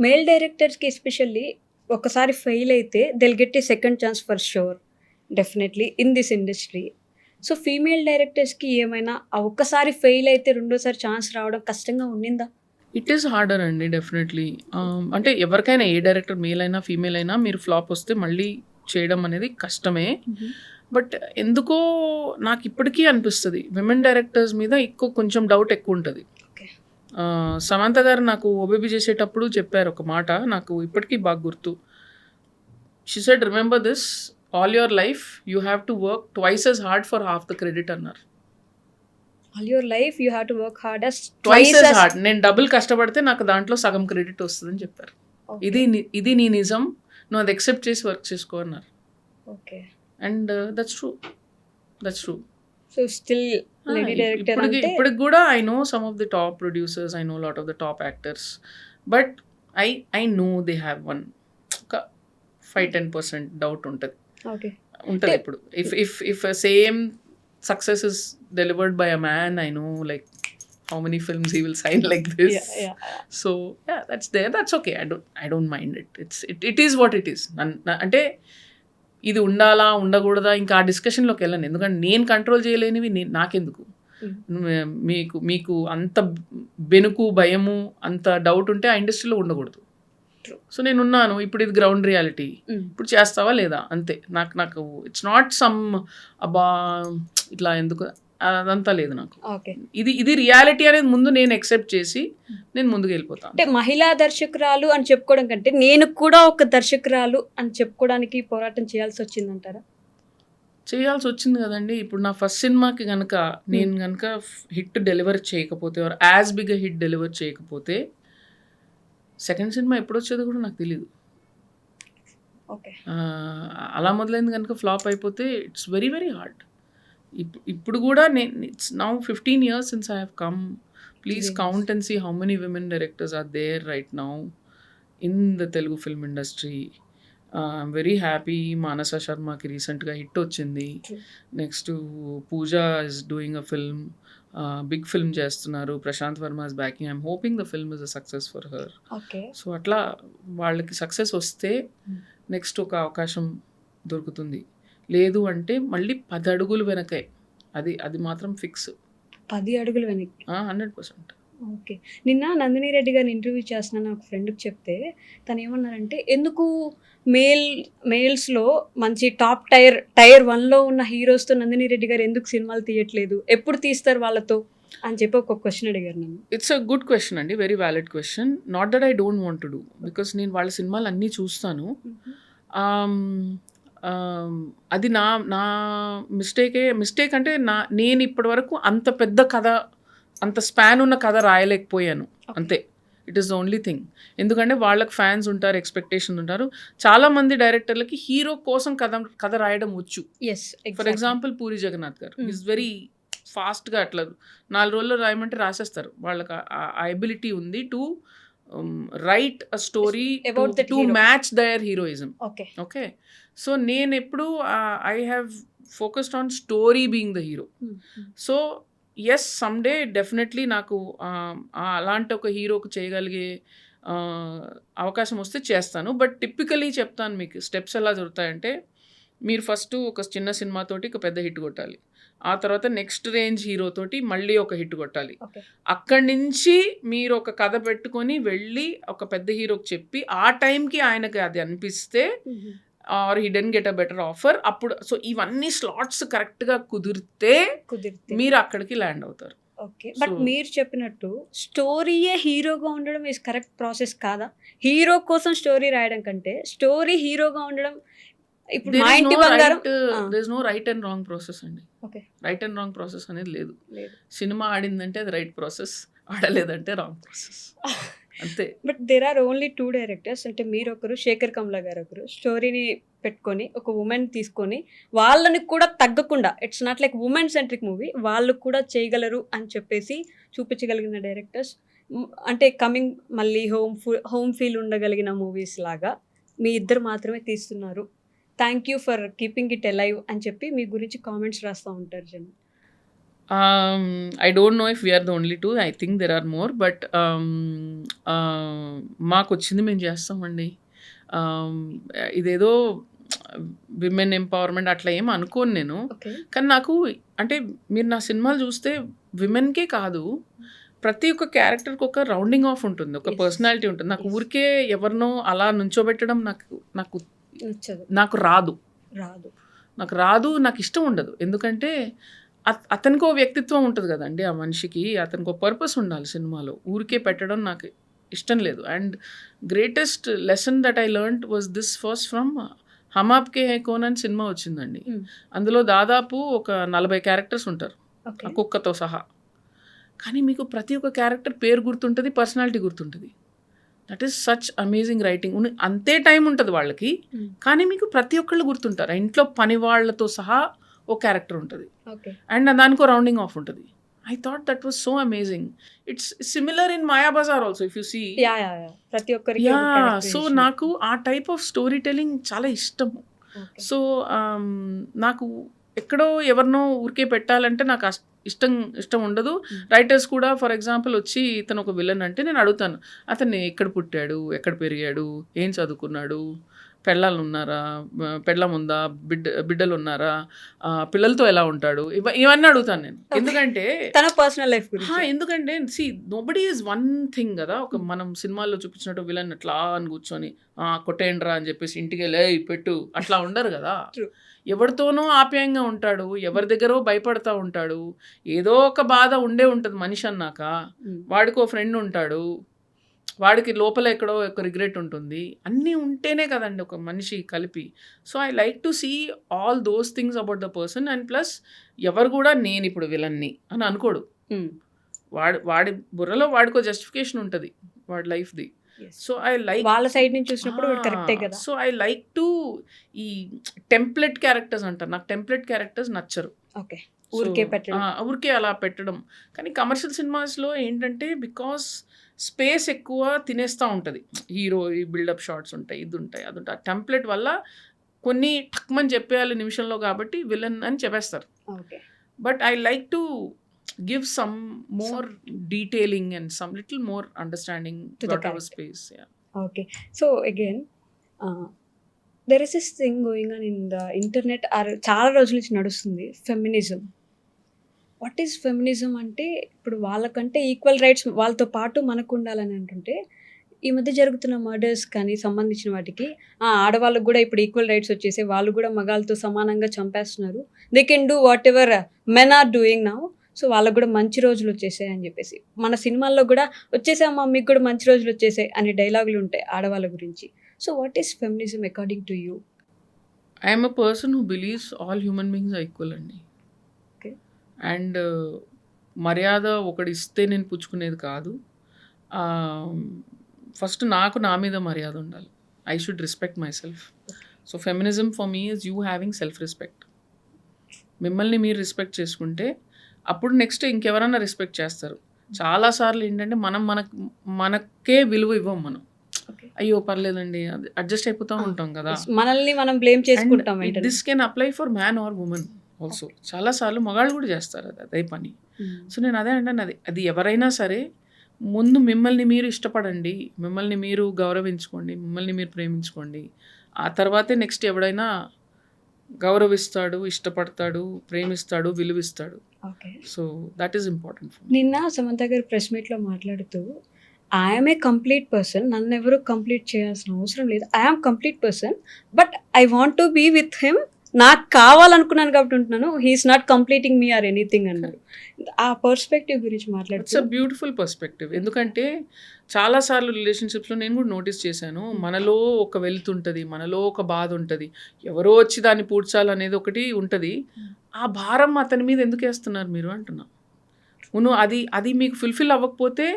మేల్ డైరెక్టర్స్కి ఎస్పెషల్లీ ఒకసారి ఫెయిల్ అయితే they'll get a second chance for sure, definitely in this industry. So female డైరెక్టర్స్కి ఏమైనా ఒక్కసారి ఫెయిల్ అయితే రెండోసారి ఛాన్స్ రావడం కష్టంగా ఉండిందా? ఇట్ ఈస్ హార్డర్ అండి, డెఫినెట్లీ. అంటే ఎవరికైనా, ఏ డైరెక్టర్ మేల్ అయినా ఫీమేల్ అయినా, మీరు ఫ్లాప్ వస్తే మళ్ళీ చేయడం అనేది కష్టమే. బట్ ఎందుకో నాకు ఇప్పటికీ అనిపిస్తుంది విమెన్ డైరెక్టర్స్ మీద కొంచెం డౌట్ ఎక్కువ ఉంటుంది. సమంత గారు నాకు ఓబేబీ చేసేటప్పుడు చెప్పారు ఒక మాట, నాకు ఇప్పటికీ బాగా గుర్తు. She said, remember this, all your life you have to work twice as hard for half the credit అన్నారు. All your life you have to work hard twice as hard. నేను డబుల్ కష్టపడితే నాకు దాంట్లో సగం క్రెడిట్ వస్తుందని చెప్పారు. ఇది నీ నిజం, నువ్వు అది ఎక్సెప్ట్ చేసి వర్క్ చేసుకో అన్నారు. Okay, and that's true. So still lady director అంటే ఇప్పటికి కూడా I know some of the top producers, I know lot of the top actors, but I know they have one ఒక 5-10% డౌట్ ఉంటుంది. ఇప్పుడు if same success is delivered by a man, I know like how many films he will sign like this. So yeah, that's there, that's okay. I don't mind it. It is what it is. అంటే ఇది ఉండాలా ఉండకూడదా ఇంకా ఆ డిస్కషన్లోకి వెళ్ళను, ఎందుకంటే నేను control చేయలేనివి నాకెందుకు. మీకు అంత బెనుకు భయము అంత డౌట్ ఉంటే ఆ ఇండస్ట్రీలో ఉండకూడదు. సో నేను ఉన్నాను, ఇప్పుడు ఇది గ్రౌండ్ రియాలిటీ, ఇప్పుడు చేస్తావా లేదా అంతే. నాకు ఇట్స్ నాట్ సమ్ అబ్బా ఇట్లా ఎందుకు అదంతా లేదు నాకు. ఇది రియాలిటీ అనేది ముందు నేను యాక్సెప్ట్ చేసి నేను ముందుకు వెళ్ళిపోతాను. అంటే మహిళా దర్శకురాలు అని చెప్పుకోవడం కంటే నేను కూడా ఒక దర్శకురాలు అని చెప్పుకోవడానికి పోరాటం చేయాల్సి వచ్చిందంటారా? చేయాల్సి వచ్చింది కదండి. ఇప్పుడు నా ఫస్ట్ సినిమాకి కనుక నేను కనుక హిట్ డెలివర్ చేయకపోతే, or as big hit deliver చేయకపోతే సెకండ్ సినిమా ఎప్పుడొచ్చేదో కూడా నాకు తెలీదు. ఓకే. అలా మొదలైంది కనుక ఫ్లాప్ అయిపోతే ఇట్స్ వెరీ వెరీ హార్డ్. ఇప్పుడు కూడా it's now 15 years since I have come. Please Yes. count and see how many women directors are there right now in the Telugu film industry. I'm very happy. Manasa Sharmaki రీసెంట్గా hit వచ్చింది. True. Next Pooja is doing a film, big film చేస్తున్నారు. Prashanth Varma is backing. I'm hoping the film is a success for her. Okay. So అట్లా వాళ్ళకి success వస్తే next ఒక అవకాశం దొరుకుతుంది. లేదు అంటే మళ్ళీ 10 అడుగులు వెనకే. అది మాత్రం ఫిక్స్. 10 అడుగులు వెనక్కి. 100%. ఓకే. నిన్న నందిని రెడ్డి గారిని ఇంటర్వ్యూ చేస్తున్నాను ఒక ఫ్రెండ్కి చెప్తే తను ఏమన్నారంటే, ఎందుకు మేల్స్లో మంచి టాప్ టైర్ 1లో ఉన్న హీరోస్తో నందిని రెడ్డి గారు ఎందుకు సినిమాలు తీయట్లేదు, ఎప్పుడు తీస్తారు వాళ్ళతో అని చెప్పి ఒక క్వశ్చన్ అడిగారు నన్ను. ఇట్స్ అ గుడ్ క్వశ్చన్ అండి, very valid question. Not that I don't want to do, because నేను వాళ్ళ సినిమాలు అన్నీ చూస్తాను. అది నా మిస్టేక్ అంటే నేను ఇప్పటి వరకు అంత పెద్ద కథ, అంత స్పాన్ ఉన్న కథ రాయలేకపోయాను అంతే. It is the only thing. ఎందుకంటే వాళ్ళకి ఫ్యాన్స్ ఉంటారు, ఎక్స్పెక్టేషన్ ఉంటారు. చాలామంది డైరెక్టర్లకి హీరో కోసం కథ రాయడం వచ్చు. ఫర్ ఎగ్జాంపుల్ పూరి జగన్నాథ్ గారు ఈజ్ వెరీ ఫాస్ట్గా అట్లా 4 రోజుల్లో రాయమంటే రాసేస్తారు. వాళ్ళకి ఆ ఎబిలిటీ ఉంది to write a story to match their heroism. Okay. So నేను ఎప్పుడు I have focused on story being the hero. So yes, someday definitely నాకు అలాంటి ఒక హీరోకి చేయగలిగే అవకాశం వస్తే చేస్తాను. బట్ టిపికలీ చెప్తాను మీకు స్టెప్స్ ఎలా జరుగుతాయంటే, మీరు ఫస్ట్ ఒక చిన్న సినిమాతోటి ఒక పెద్ద హిట్ కొట్టాలి. ఆ తర్వాత నెక్స్ట్ రేంజ్ హీరోతోటి మళ్ళీ ఒక హిట్ కొట్టాలి. అక్కడి నుంచి మీరు ఒక కథ పెట్టుకొని వెళ్ళి ఒక పెద్ద హీరోకి చెప్పి ఆ టైంకి ఆయనకి అది అనిపిస్తే or he didn't get a better offer, అప్పుడు సో ఇవన్నీ స్లాట్స్ కరెక్ట్గా కుదిరితే మీరు అక్కడికి ల్యాండ్ అవుతారు. ఓకే. బట్ మీరు చెప్పినట్టు స్టోరీయే హీరోగా ఉండడం ఈజ్ కరెక్ట్ ప్రాసెస్ కాదా? హీరో కోసం స్టోరీ రాయడం కంటే స్టోరీ హీరోగా ఉండడం. ఇప్పుడు Maa Inti Bangaram there is no right and wrong process అండి. Okay. Right and wrong process అనేది లేదు. సినిమా ఆడిందంటే అది రైట్ ప్రాసెస్, ఆడలేదంటే రాంగ్ ప్రాసెస్ అంతే. But there are only 2 directors, అంటే మీరు ఒకరు, శేఖర్ కమ్లా గారు ఒకరు. స్టోరీని పెట్టుకొని ఒక ఉమెన్ తీసుకొని వాళ్ళని కూడా తగ్గకుండా, it's not like women centric movie, వాళ్ళు కూడా చేయగలరు అని చెప్పేసి చూపించగలిగిన డైరెక్టర్స్. అంటే కమింగ్ మళ్ళీ హోమ్ ఫీల్ ఉండగలిగిన మూవీస్ లాగా మీ ఇద్దరు మాత్రమే తీస్తున్నారు. Thank you for keeping it alive అని చెప్పి మీ గురించి కామెంట్స్ రాస్తూ ఉంటారు జనం. I don't know if we are the only 2. I think there are more. But మాకు వచ్చింది మేము చేస్తామండి. ఇదేదో విమెన్ ఎంపవర్మెంట్ అట్లా ఏం అనుకోను నేను. కానీ నాకు అంటే మీరు నా సినిమాలు చూస్తే విమెన్కే కాదు, ప్రతి ఒక్క క్యారెక్టర్కి ఒక రౌండింగ్ ఆఫ్ ఉంటుంది, ఒక పర్సనాలిటీ ఉంటుంది. నాకు ఊరికే ఎవరినో అలా నుంచోబెట్టడం నాకు రాదు. నాకు ఇష్టం ఉండదు. ఎందుకంటే అతనికి ఒక వ్యక్తిత్వం ఉంటుంది కదండి, ఆ మనిషికి అతనికి ఒక పర్పస్ ఉండాలి సినిమాలో. ఊరికే పెట్టడం నాకు ఇష్టం లేదు. And greatest lesson that I learned was this first from Hum Aapke Hain కౌన్ అని సినిమా వచ్చిందండి. అందులో దాదాపు ఒక 40 క్యారెక్టర్స్ ఉంటారు, ఆ కుక్కతో సహా. కానీ మీకు ప్రతి ఒక్క క్యారెక్టర్ పేరు గుర్తుంటుంది, పర్సనాలిటీ గుర్తుంటుంది. That is such amazing writing. అంతే టైం ఉంటుంది వాళ్ళకి, కానీ మీకు ప్రతి ఒక్కళ్ళు గుర్తుంటారు. ఇంట్లో పని వాళ్ళతో సహా ఒక క్యారెక్టర్ ఉంటుంది, అండ్ దానికో రౌండింగ్ ఆఫ్ ఉంటుంది. I thought that was so amazing. It's similar in Maya Bazaar also, if you see. ప్రతి ఒక్కరికి. సో నాకు ఆ టైప్ ఆఫ్ స్టోరీ టెల్లింగ్ చాలా ఇష్టము. సో నాకు ఎక్కడో ఎవరినో ఊరికే పెట్టాలంటే నాకు ఇష్టం ఉండదు. రైటర్స్ కూడా ఫర్ ఎగ్జాంపుల్ వచ్చి ఇతను ఒక విలన్ అంటే నేను అడుగుతాను, అతన్ని ఎక్కడ పుట్టాడు, ఎక్కడ పెరిగాడు, ఏం చదువుకున్నాడు, పెళ్ళాలు ఉన్నారా, పెళ్ళం ఉందా, బిడ్డలు ఉన్నారా, పిల్లలతో ఎలా ఉంటాడు, ఇవన్నీ అడుగుతాను నేను. ఎందుకంటే తన పర్సనల్ లైఫ్ ఎందుకంటే she nobody is one thing కదా. ఒక మనం సినిమాల్లో చూపించినట్టు విలన్ అట్లా అని కూర్చొని కొట్టేయండిరా అని చెప్పేసి ఇంటికి వెళ్ళి పెట్టు అట్లా ఉండరు కదా. ఎవరితోనో ఆప్యాయంగా ఉంటాడు, ఎవరి దగ్గర భయపడతా ఉంటాడు, ఏదో ఒక బాధ ఉండే ఉంటుంది మనిషి అన్నాక. వాడికో ఫ్రెండ్ ఉంటాడు, వాడికి లోపల ఎక్కడో ఒక రిగ్రెట్ ఉంటుంది. అన్నీ ఉంటేనే కదండి ఒక మనిషి కలిపి. So I like to see all those things about the person. And plus ఎవరు కూడా నేను ఇప్పుడు విలన్ని అని అనుకోడు. వాడి బుర్రలో వాడికో జస్టిఫికేషన్ ఉంటుంది వాడి లైఫ్ది. సో ఐ లైక్ వాళ్ళ సైడ్ నుంచి చూసినప్పుడు కరెక్టే కదా. సో ఐ లైక్ టు ఈ టెంప్లెట్ క్యారెక్టర్స్ అంటారు, నాకు టెంప్లెట్ క్యారెక్టర్స్ నచ్చరు. ఓకే, ఊరికే పెట్టడం. ఊరికే అలా పెట్టడం. కానీ కమర్షియల్ సినిమాస్లో ఏంటంటే బికాస్ స్పేస్ ఎక్కువ తినేస్తూ ఉంటుంది, హీరో ఈ బిల్డప్ షాట్స్ ఉంటాయి, ఇది ఉంటాయి, అది ఉంటాయి. ఆ టెంప్లెట్ వల్ల కొన్ని టక్మని చెప్పేయాలి నిమిషంలో కాబట్టి విలన్ అని చెప్పేస్తారు. Okay, but I like to give some more detailing and some little more understanding To the whatever character. space. Yeah. okay. So again, there is this thing going on in the internet, చాలా రోజుల నుంచి నడుస్తుంది, feminism. What is feminism అంటే ఇప్పుడు వాళ్ళకంటే equal rights వాళ్ళతో పాటు మనకు ఉండాలని అంటుంటే, ఈ మధ్య జరుగుతున్న మర్డర్స్ కానీ సంబంధించిన వాటికి ఆడవాళ్ళకు కూడా ఇప్పుడు ఈక్వల్ రైట్స్ వచ్చేసి వాళ్ళు కూడా మగాళ్ళతో సమానంగా చంపేస్తున్నారు, they can do whatever men are doing now. So వాళ్ళకు కూడా మంచి రోజులు వచ్చేసాయి అని చెప్పేసి మన సినిమాల్లో కూడా వచ్చేసామా మీకు కూడా మంచి రోజులు వచ్చేసాయి అనే డైలాగులు ఉంటాయి ఆడవాళ్ళ గురించి. So what is feminism according to you? I am a person who believes all human beings are equal అండి. Okay. అండ్ మర్యాద ఒకటి ఇస్తే నేను పుచ్చుకునేది కాదు. ఫస్ట్ నాకు నా మీద మర్యాద ఉండాలి. I should respect my self. So feminism for me is you having self respect. మిమ్మల్ని మీరు రెస్పెక్ట్ చేసుకుంటే అప్పుడు నెక్స్ట్ ఇంకెవరన్నా రెస్పెక్ట్ చేస్తారు. చాలాసార్లు ఏంటంటే మనకే విలువ ఇవ్వం మనం. అయ్యో పర్లేదండి, అది అడ్జస్ట్ అయిపోతూ ఉంటాం కదా, మనల్ని మనం బ్లేమ్ చేసుకుంటాం. This can apply for man or women also. చాలాసార్లు మగాళ్ళు కూడా చేస్తారు అదే పని. సో నేను అదే అంటాను, అది ఎవరైనా సరే ముందు మిమ్మల్ని మీరు ఇష్టపడండి, మిమ్మల్ని మీరు గౌరవించుకోండి, మిమ్మల్ని మీరు ప్రేమించుకోండి. ఆ తర్వాతే నెక్స్ట్ ఎవడైనా గౌరవిస్తాడు, ఇష్టపడతాడు, ప్రేమిస్తాడు, విలువిస్తాడు. So that is important. నిన్న సమంత గారు ప్రెస్ మీట్లో మాట్లాడుతూ ఐఎమ్ ఏ కంప్లీట్ పర్సన్, నన్ను ఎవరు కంప్లీట్ చేయాల్సిన అవసరం లేదు, I'm complete person but I want to be with him, నాకు కావాలనుకున్నాను కాబట్టి ఉంటున్నాను, he's not completing me or anything అన్నారు. ఆ పర్స్పెక్టివ్ గురించి మాట్లాడుతూ ఇట్స్ అ బ్యూటిఫుల్ పర్స్పెక్టివ్. ఎందుకంటే చాలాసార్లు రిలేషన్షిప్స్లో నేను కూడా నోటీస్ చేశాను, మనలో ఒక వెలుతుంటుంది, మనలో ఒక బాధ ఉంటుంది, ఎవరో వచ్చి దాన్ని పూడ్చాలనేది ఒకటి ఉంటుంది. ఆ భారం అతని మీద ఎందుకు వేస్తున్నారు మీరు అంటున్నా. అది మీకు ఫుల్ఫిల్ అవ్వకపోతే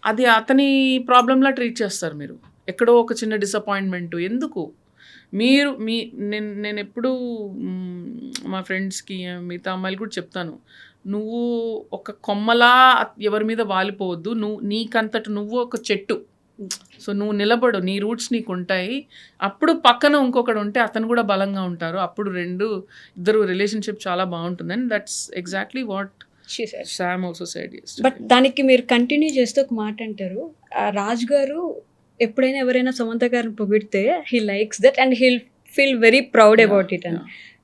అది అతని ప్రాబ్లంలా ట్రీట్ చేస్తారు మీరు. ఎక్కడో ఒక చిన్న డిసప్పాయింట్మెంట్ ఎందుకు మీరు నేను ఎప్పుడు మా ఫ్రెండ్స్కి మిగతా అమ్మాయిలు కూడా చెప్తాను, నువ్వు ఒక కొమ్మలా ఎవరి మీద వాలిపోవద్దు, నీకంతటి నువ్వు ఒక చెట్టు. సో నువ్వు నిలబడు, నీ రూట్స్ నీకు ఉంటాయి, అప్పుడు పక్కన ఇంకొకడు ఉంటే అతను కూడా బలంగా ఉంటారు, అప్పుడు ఇద్దరు రిలేషన్షిప్ చాలా బాగుంటుంది. And that's exactly what Sam also said yesterday. But దానికి మీరు కంటిన్యూ చేస్తూ ఒక మాట అంటారు, రాజ్ గారు ఎప్పుడైనా ఎవరైనా సమంత గారిని పొగిడితే he likes that and he'll feel very proud about it అని.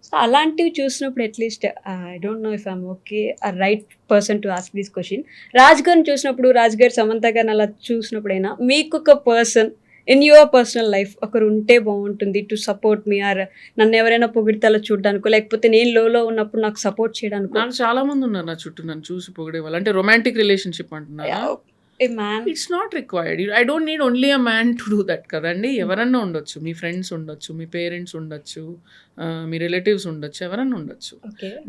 సో అలాంటివి చూసినప్పుడు at least I don't know if I'm okay right person to ask this question, Raj గారిని చూసినప్పుడు, రాజ్ గారు సమంత గారిని అలా చూసినప్పుడైనా మీకు ఒక person in your personal life ఒకరు ఉంటే బాగుంటుంది టు సపోర్ట్ మీ, ఆర్ నన్ను ఎవరైనా పొగిడితే అలా చూడడానికో, లేకపోతే నేను లోలో ఉన్నప్పుడు నాకు సపోర్ట్ చేయడానికి? నాకు చాలా మంది ఉన్నారు నా చుట్టూ నన్ను చూసి పొగిడే వాళ్ళు. అంటే రొమాంటిక్ రిలేషన్షిప్ అంటున్నా, it's not required. I don't need only a man to do that కదండి. ఎవరన్నా ఉండొచ్చు, మీ ఫ్రెండ్స్ ఉండొచ్చు, మీ పేరెంట్స్ ఉండొచ్చు, మీ రిలేటివ్స్ ఉండొచ్చు, ఎవరన్నా ఉండొచ్చు.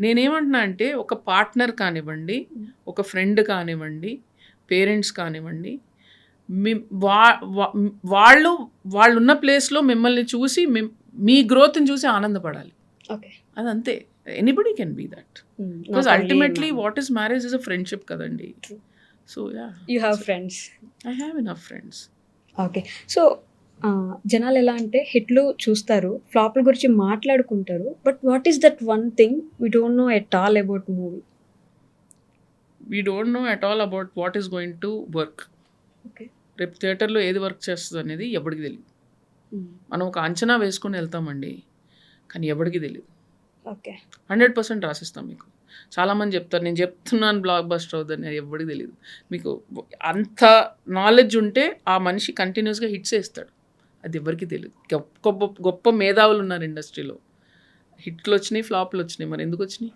నేనేమంటున్నా అంటే ఒక పార్ట్నర్ కానివ్వండి, ఒక ఫ్రెండ్ కానివ్వండి, పేరెంట్స్ కానివ్వండి, వాళ్ళు ఉన్న ప్లేస్లో మిమ్మల్ని చూసి మీ గ్రోత్ని చూసి ఆనందపడాలి. అదంతే. Anybody can be that. Because ultimately what is marriage is a friendship కదండి. So yeah, you have friends. I have enough friends. Okay. So జనాలు ఎలా అంటే హిట్లు చూస్తారు, ఫ్లాప్ల గురించి మాట్లాడుకుంటారు, but what is that one thing we don't know at all about movie? We don't know at all about what is going to work. Okay. రేపు థియేటర్లో ఏది వర్క్ చేస్తుంది అనేది ఎవరికి తెలియదు. మనం ఒక అంచనా వేసుకొని వెళ్తామండి, కానీ ఎవరికి తెలియదు. ఓకే. 100% రాసిస్తాం మీకు. చాలామంది చెప్తారు నేను చెప్తున్నాను బ్లాక్ బస్టర్ అవుతుంది, ఎవరికి తెలియదు. మీకు అంత నాలెడ్జ్ ఉంటే ఆ మనిషి కంటిన్యూస్గా హిట్స్ వేస్తాడు, అది ఎవరికి తెలియదు. గొప్ప మేధావులు ఉన్నారు ఇండస్ట్రీలో, హిట్లు వచ్చినాయి, ఫ్లాప్లు వచ్చినాయి. మరి ఎందుకు వచ్చినాయి?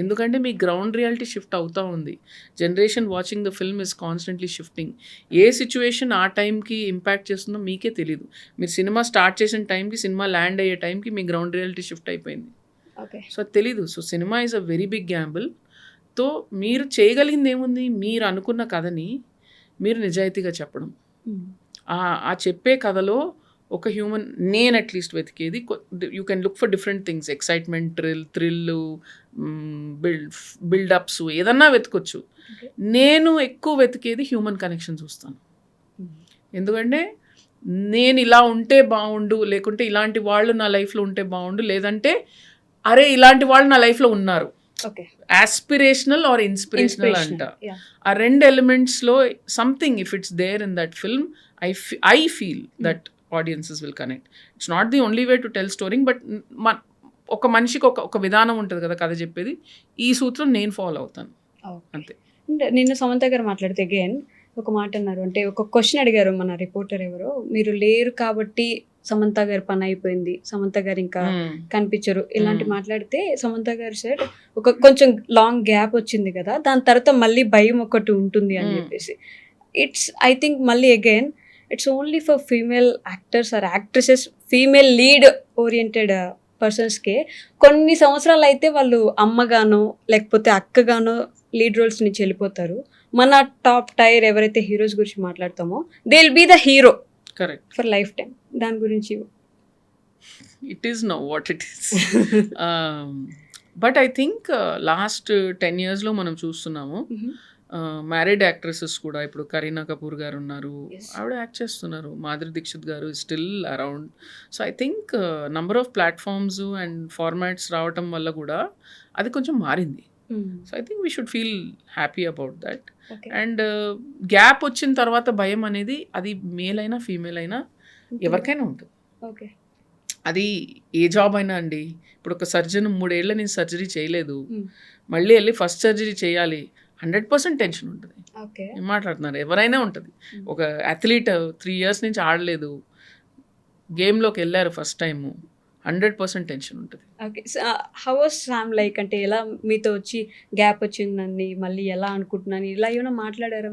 ఎందుకంటే మీ గ్రౌండ్ రియాలిటీ షిఫ్ట్ అవుతూ ఉంది. Generation watching the film is constantly shifting. A situation ఆ టైంకి ఇంపాక్ట్ చేస్తుందో మీకే తెలియదు. మీరు సినిమా స్టార్ట్ చేసిన టైంకి, సినిమా ల్యాండ్ అయ్యే టైంకి మీ గ్రౌండ్ రియాలిటీ షిఫ్ట్ అయిపోయింది. సో అది తెలీదు. So cinema is a very big gamble. తో మీరు చేయగలిగింది ఏముంది? మీరు అనుకున్న కథని మీరు నిజాయితీగా చెప్పడం, ఆ చెప్పే కథలో ఒక హ్యూమన్, నేను అట్లీస్ట్ వెతికేది, you can look for different things, excitement, thrill, buildups, ఏదన్నా వెతకొచ్చు. నేను ఎక్కువ వెతికేది హ్యూమన్ కనెక్షన్ చూస్తాను. ఎందుకంటే నేను ఇలా ఉంటే బాగుండు, లేకుంటే ఇలాంటి వాళ్ళు నా లైఫ్లో ఉంటే బాగుండు, లేదంటే అరే ఇలాంటి వాళ్ళు నా లైఫ్లో ఉన్నారు, ఆస్పిరేషనల్ ఆర్ ఇన్స్పిరేషనల్ అంట. ఆ 2 ఎలిమెంట్స్లో something if it's there in that film, I feel that audiences will connect. It's not the only way to tell story, but ఒక మనిషికి ఒక విధానం ఉంటుంది కదా కథ చెప్పేది, ఈ సూత్రం నేను ఫాలో అవుతాను అంతే. నిన్న సమంత గారు మాట్లాడితే అగైన్ ఒక మాట అన్నారు, అంటే ఒక క్వశ్చన్ అడిగారు మన రిపోర్టర్ ఎవరో, మీరు లేరు కాబట్టి సమంత గారి పని అయిపోయింది, సమంత గారు ఇంకా కనిపించరు ఇలాంటి మాట్లాడితే, సమంత గారు సైడ్ ఒక కొంచెం లాంగ్ గ్యాప్ వచ్చింది కదా, దాని తర్వాత మళ్ళీ భయం ఒకటి ఉంటుంది అని చెప్పేసి. ఇట్స్ ఐ థింక్ మళ్ళీ again it's only for female actors or actresses, female lead oriented పర్సన్స్కే కొన్ని సంవత్సరాలు అయితే వాళ్ళు అమ్మగానో లేకపోతే అక్కగానో లీడ్ రోల్స్ నుంచి వెళ్ళిపోతారు. మన టాప్ టైర్ ఎవరైతే హీరోస్ గురించి మాట్లాడతామో they will be the hero correct for life time. దాని గురించి it is no what it is. But I think last 10 yearsలో మనం చూస్తున్నాము మ్యారీడ్ యాక్ట్రెసెస్ కూడా. ఇప్పుడు కరీనా కపూర్ గారు ఉన్నారు, ఆవిడ యాక్ట్ చేస్తున్నారు. మాధురి దీక్షిత్ గారు still around. So I think number of platforms and formats రావటం వల్ల కూడా అది కొంచెం మారింది. So I think we should feel happy about that. And gap వచ్చిన తర్వాత భయం అనేది అది మేల్ అయినా ఫీమేల్ అయినా ఎవరికైనా ఉంటుంది. ఓకే, అది ఏ జాబ్ అయినా అండి. ఇప్పుడు ఒక సర్జన్ 3 ఏళ్ళ నేను సర్జరీ చేయలేదు, మళ్ళీ వెళ్ళి ఫస్ట్ సర్జరీ చేయాలి, 100% టెన్షన్ ఉంటుంది. ఏం మాట్లాడుతున్నారు, ఎవరైనా ఉంటుంది. ఒక అథ్లీట్ 3 years నుంచి ఆడలేదు, గేమ్లోకి వెళ్ళారు ఫస్ట్ టైము, 100% టెన్షన్ ఉంటుంది. Okay, how was Sam like, అంటే ఎలా మీతో వచ్చి గ్యాప్ వచ్చిందని మళ్ళీ ఎలా అనుకుంటున్నాను ఇలా ఏమైనా మాట్లాడారా?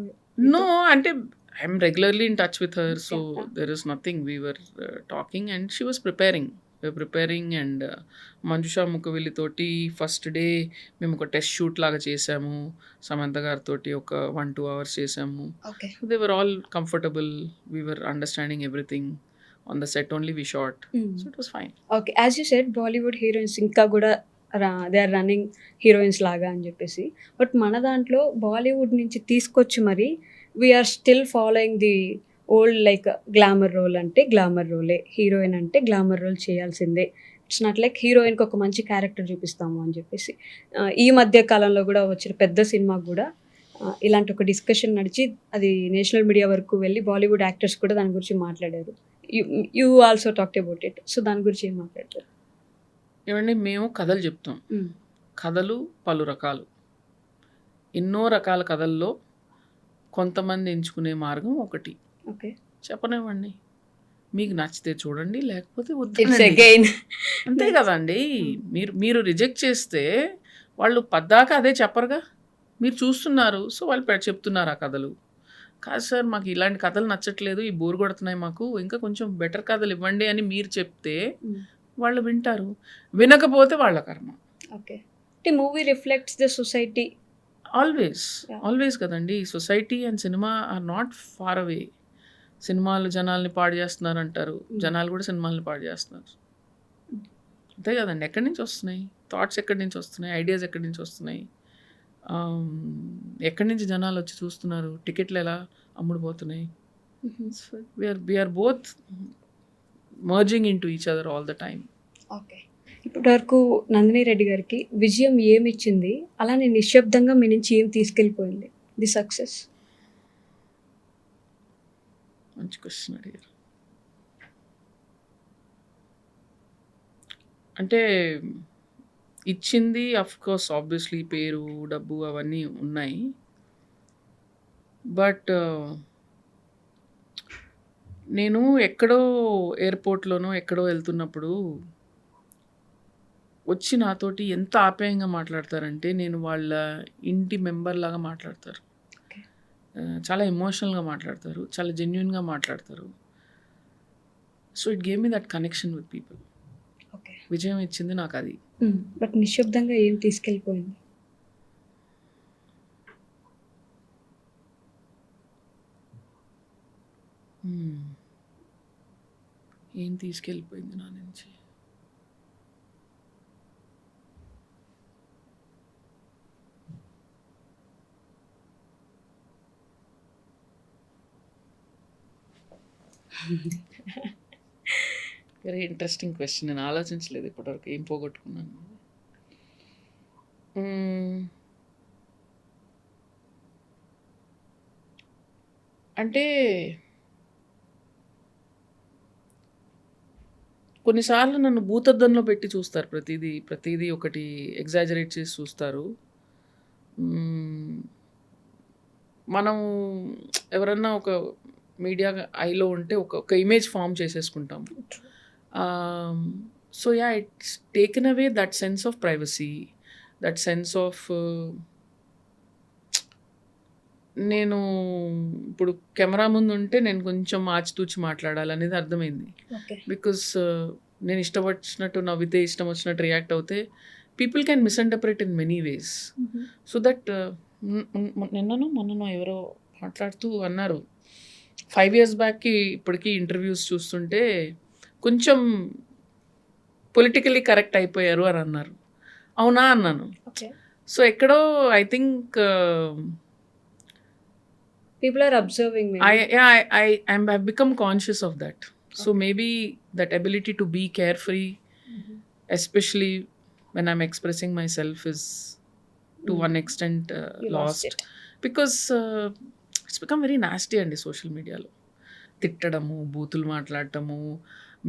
నో, అంటే I'm regularly in touch with her, so there is nothing. We were talking and she was preparing and Manjusha Mukhavilli తోటి ఫస్ట్ డే మేము ఒక టెస్ట్ షూట్ లాగా చేసాము, సమంత గారితో ఒక 1-2 hours చేసాము. They were all comfortable, we were understanding everything. On the set only we shot, so it was fine. Okay, as you said, Bollywood heroines ఇంకా కూడా they are running heroines లాగా అని చెప్పేసి, బట్ మన దాంట్లో బాలీవుడ్ నుంచి తీసుకొచ్చి మరి we are still following the old, like glamour role అంటే గ్లామర్ రోలే, హీరోయిన్ అంటే గ్లామర్ రోల్ చేయాల్సిందే. ఇట్స్ నాట్ లైక్ హీరోయిన్కి ఒక మంచి క్యారెక్టర్ చూపిస్తాము అని చెప్పేసి. ఈ మధ్య కాలంలో కూడా వచ్చిన పెద్ద సినిమాకు కూడా ఇలాంటి ఒక డిస్కషన్ నడిచి అది నేషనల్ మీడియా వరకు వెళ్ళి బాలీవుడ్ యాక్టర్స్ కూడా దాని గురించి మాట్లాడారు. You also talked about it. So దాని గురించి ఏం మాట్లాడతారు? ఏమండి, మేము కథలు చెప్తాం. కథలు పలు రకాలు, ఎన్నో రకాల కథల్లో కొంతమంది ఎంచుకునే మార్గం ఒకటి. ఓకే, చెప్పనివ్వండి, మీకు నచ్చితే చూడండి, లేకపోతే అంతే కదండి. మీరు రిజెక్ట్ చేస్తే వాళ్ళు పద్దాకా అదే చెప్పరుగా, మీరు చూస్తున్నారు, సో వాళ్ళు చెప్తున్నారు ఆ కథలు. కాదు సార్, మాకు ఇలాంటి కథలు నచ్చట్లేదు, ఈ బోర్ కొడుతున్నాయి మాకు, ఇంకా కొంచెం బెటర్ కథలు ఇవ్వండి అని మీరు చెప్తే వాళ్ళు వింటారు, వినకపోతే వాళ్ళ కర్మ. Okay, movie reflects the society always కదండి. Society and cinema are not far away. సినిమాలు జనాల్ని పాడు చేస్తున్నారు అంటారు, జనాలు కూడా సినిమాలని పాడు చేస్తున్నారు. అంతే కదండి. ఎక్కడి నుంచి వస్తున్నాయి థాట్స్, ఎక్కడి నుంచి వస్తున్నాయి ఐడియాస్, ఎక్కడి నుంచి వస్తున్నాయి, ఎక్కడి నుంచి జనాలు వచ్చి చూస్తున్నారు, టికెట్లు ఎలా అమ్ముడుపోతున్నాయి. We're both merging into each other all the time. Okay, ఇప్పటి వరకు నందిని రెడ్డి గారికి విజయం ఏమి ఇచ్చింది, అలానే నిశ్శబ్దంగా మీ నుంచి ఏం తీసుకెళ్ళిపోయింది ది సక్సెస్? మంచి క్వశ్చన్ అడిగారు. అంటే ఇచ్చింది అఫ్కోర్స్ ఆబ్వియస్లీ పేరు, డబ్బు అవన్నీ ఉన్నాయి. బట్ నేను ఎక్కడో ఎయిర్పోర్ట్లోనో ఎక్కడో వెళ్తున్నప్పుడు వచ్చి నాతోటి ఎంత ఆప్యాయంగా మాట్లాడతారంటే, నేను వాళ్ళ ఇంటి మెంబర్ లాగా మాట్లాడతారు. చాలా ఎమోషనల్గా మాట్లాడతారు, చాలా జెన్యున్గా మాట్లాడతారు. So it gave me that connection with people. విజయం ఇచ్చింది నాకు అది. బట్ నిశ్శబ్దంగా ఏం తీసుకెళ్ళిపోయింది? ఏం తీసుకెళ్ళిపోయింది నా నుంచి? Very interesting question. నేను ఆలోచించలేదు ఇప్పటివరకు ఏం పోగొట్టుకున్నాను. అంటే కొన్నిసార్లు నన్ను భూతద్దంలో పెట్టి చూస్తారు. ప్రతిదీ ఒకటి ఎగ్జాజరేట్ చేసి చూస్తారు. మనం ఎవరన్నా ఒక మీడియా ఐలో ఉంటే ఒక ఇమేజ్ ఫామ్ చేసేసుకుంటాం. So yeah, it's taken away that sense of privacy, that sense of నేను ఇప్పుడు కెమెరా ముందు ఉంటే నేను కొంచెం ఆచితూచి మాట్లాడాలనేది అర్థమైంది. బికాస్ నేను ఇష్టం వచ్చినట్టు నవ్వితే, ఇష్టం వచ్చినట్టు రియాక్ట్ అవుతే people can misinterpret in many ways. So that మొన్ననో ఎవరో మాట్లాడుతూ అన్నారు, 5 years బ్యాక్కి ఇప్పటికీ ఇంటర్వ్యూస్ చూస్తుంటే కొంచెం పొలిటికలీ కరెక్ట్ అయిపోయారు అని అన్నారు. అవునా అన్నాను. సో ఎక్కడో I think people are observing me. I've become conscious of that. So maybe that ability to be carefree, especially when I'm expressing myself, is to one extent lost it. because it's become very nasty అండి social మీడియాలో. తిట్టడము, బూతులు మాట్లాడటము,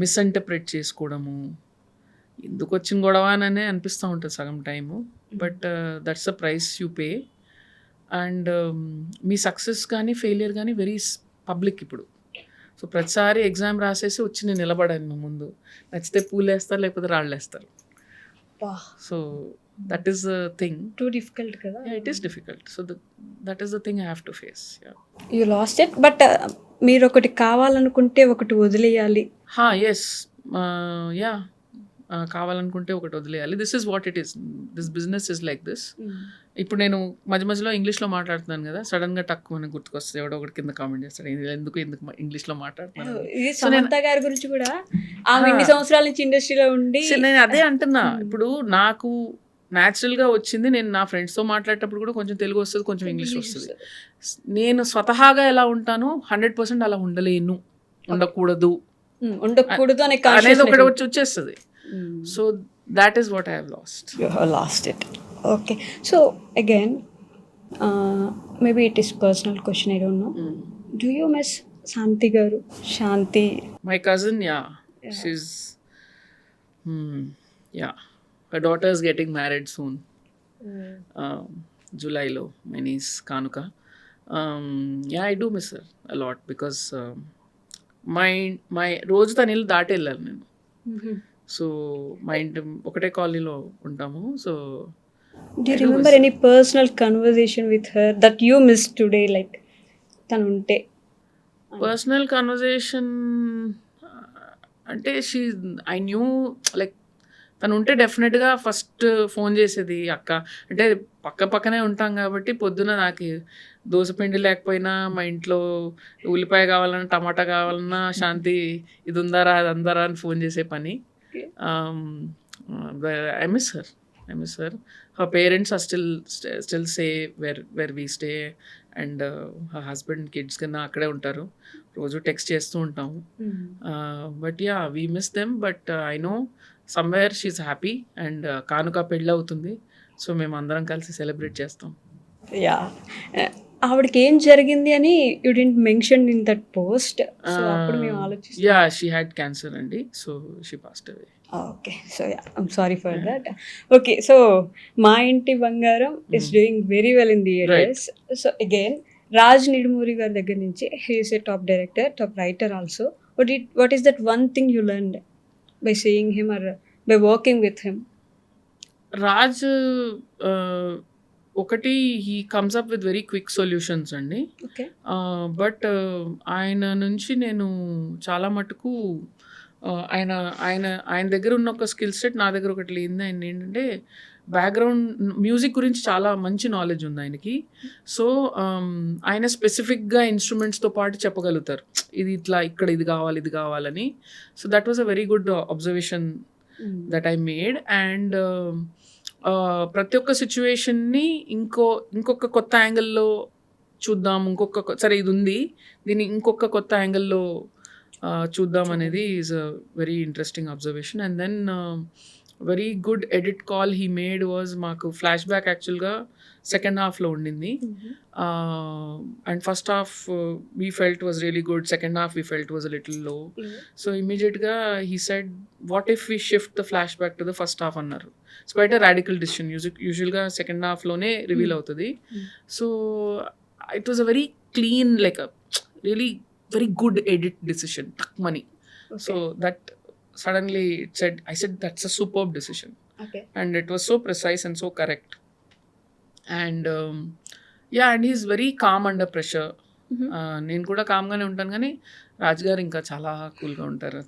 misinterpret చేసుకోవడము, ఎందుకు వచ్చిన గొడవ అనే అనిపిస్తూ ఉంటుంది సగం time. But that's the price you pay. And me success కానీ ఫెయిలియర్ కానీ వెరీ పబ్లిక్ ఇప్పుడు. సో ప్రతిసారి ఎగ్జామ్ రాసేసి వచ్చి నేను నిలబడాను మీ ముందు. నచ్చితే పూలు వేస్తారు, లేకపోతే రాళ్ళు వేస్తారు. So that is the thing. Too difficult కదా. It is difficult. So that is the thing I have to face. You lost it, but మీరు ఒకటి కావాలనుకుంటే ఒకటి వదిలేయాలి. ఎస్, యా, కావాలనుకుంటే ఒకటి వదిలేయాలి. This is what it is. This business is like this. ఇప్పుడు నేను మధ్యలో ఇంగ్లీష్లో మాట్లాడుతున్నాను కదా, సడన్గా టక్ మనకు గుర్తుకొస్తుంది, ఎవడో ఒకటి కింద కామెంట్ చేస్తాడు, ఎందుకు ఇంగ్లీష్లో మాట్లాడుతున్నాను. ఇది సమంత గారి గురించి కూడా, ఆమె ఇన్ని సంవత్సరాల నుంచి ఇండస్ట్రీలో ఉండి. నేను అదే అంటున్నా, ఇప్పుడు నాకు న్యాచురల్గా వచ్చింది. నేను నా ఫ్రెండ్స్తో మాట్లాడేటప్పుడు కూడా కొంచెం తెలుగు వస్తుంది, కొంచెం ఇంగ్లీష్ వస్తుంది. నేను స్వతహాగా ఎలా ఉంటానో 100% అలా ఉండలేను, ఉండకూడదు అనేది ఒకటి వచ్చేస్తుంది. So that is what I have lost. You have lost it. Okay. So again, maybe it is personal question, I don't know. Do you miss Shanti garu? Shanti. My cousin, yeah. She's, yeah. Her daughter is getting married soon. July lo, my niece Kanuka. Yeah, I do miss her a lot because my రోజు తన ఇల్లు దాటి వెళ్ళాలి నేను. So Maa ఇంటి ఒకటే కాలనీలో ఉంటాము. So do you remember any personal conversation with her that you miss today, like తను ఉంటే? పర్సనల్ కన్వర్జేషన్ అంటే ఐ న్యూ లైక్ తను ఉంటే డెఫినెట్గా ఫస్ట్ ఫోన్ చేసేది అక్క. అంటే పక్కనే ఉంటాం కాబట్టి పొద్దున నాకు దోసపిండి లేకపోయినా మా ఇంట్లో ఉల్లిపాయ కావాలన్నా, టమాటా కావాలన్నా, శాంతి ఇది ఉందారా అది అందారా అని ఫోన్ చేసే పని. I miss her. Her parents are still say where we stay, and her husband, kids kina akkade untaru. Roju text chestu untamu. But yeah, we miss them. But I know somewhere she's happy, and Kanuka పెళ్ళి అవుతుంది. So మేము అందరం కలిసి celebrate చేస్తాం. Yeah, ఆవిడకి ఏం జరిగింది అని you didn't mention in that post. So అప్పుడు మేము ఆలోచిస్తాం. యా, షీ హ్యాడ్ క్యాన్సర్ అండి. So she passed away. Okay, so yeah, I'm sorry for that. Okay, so Maa Inti Bangaram is doing very well in the areas. So again Raj Nidumoori గారి దగ్గర నుంచి, he is a top director, top writer also. What is that one thing you learned by seeing him or by working with him? Raj ఒకటి, he comes up with very quick solutions అండి. Okay. But ఆయన నుంచి నేను చాలా మటుకు ఆయన ఆయన ఆయన దగ్గర ఉన్న ఒక స్కిల్ సెట్ నా దగ్గర ఒకటి లేదు. ఆయన ఏంటంటే బ్యాక్గ్రౌండ్ మ్యూజిక్ గురించి చాలా మంచి నాలెడ్జ్ ఉంది ఆయనకి. సో ఆయన స్పెసిఫిక్గా ఇన్స్ట్రుమెంట్స్తో పాటు చెప్పగలుగుతారు, ఇది ఇట్లా ఇక్కడ ఇది కావాలి ఇది కావాలని. So that was a very good observation that I made. And ప్రతి ఒక్క సిచ్యువేషన్ని ఇంకొక కొత్త యాంగిల్లో చూద్దాం, సరే ఇది ఉంది దీన్ని ఇంకొక కొత్త యాంగిల్లో చూద్దాం అనేది is a very interesting observation. And then very good edit call he made was, మాకు ఫ్లాష్ బ్యాక్ యాక్చువల్గా సెకండ్ హాఫ్లో ఉండింది. And first half we felt was really good, second half we felt was a little low. So ఇమీడియట్గా he said what if we shift the flashback to the first half అన్నారు. It's quite a radical decision. యూజువల్గా సెకండ్ హాఫ్లోనే reveal అవుతుంది. So it was a very clean, like a really very good edit decision, takmani. Okay. So that suddenly I said that's a superb decision. Okay. And it was so precise and so correct. And yeah, and he's very calm under pressure. నేను కూడా కామ్గానే ఉంటాను, కానీ రాజ్ గారు ఇంకా చాలా కూల్గా ఉంటారు.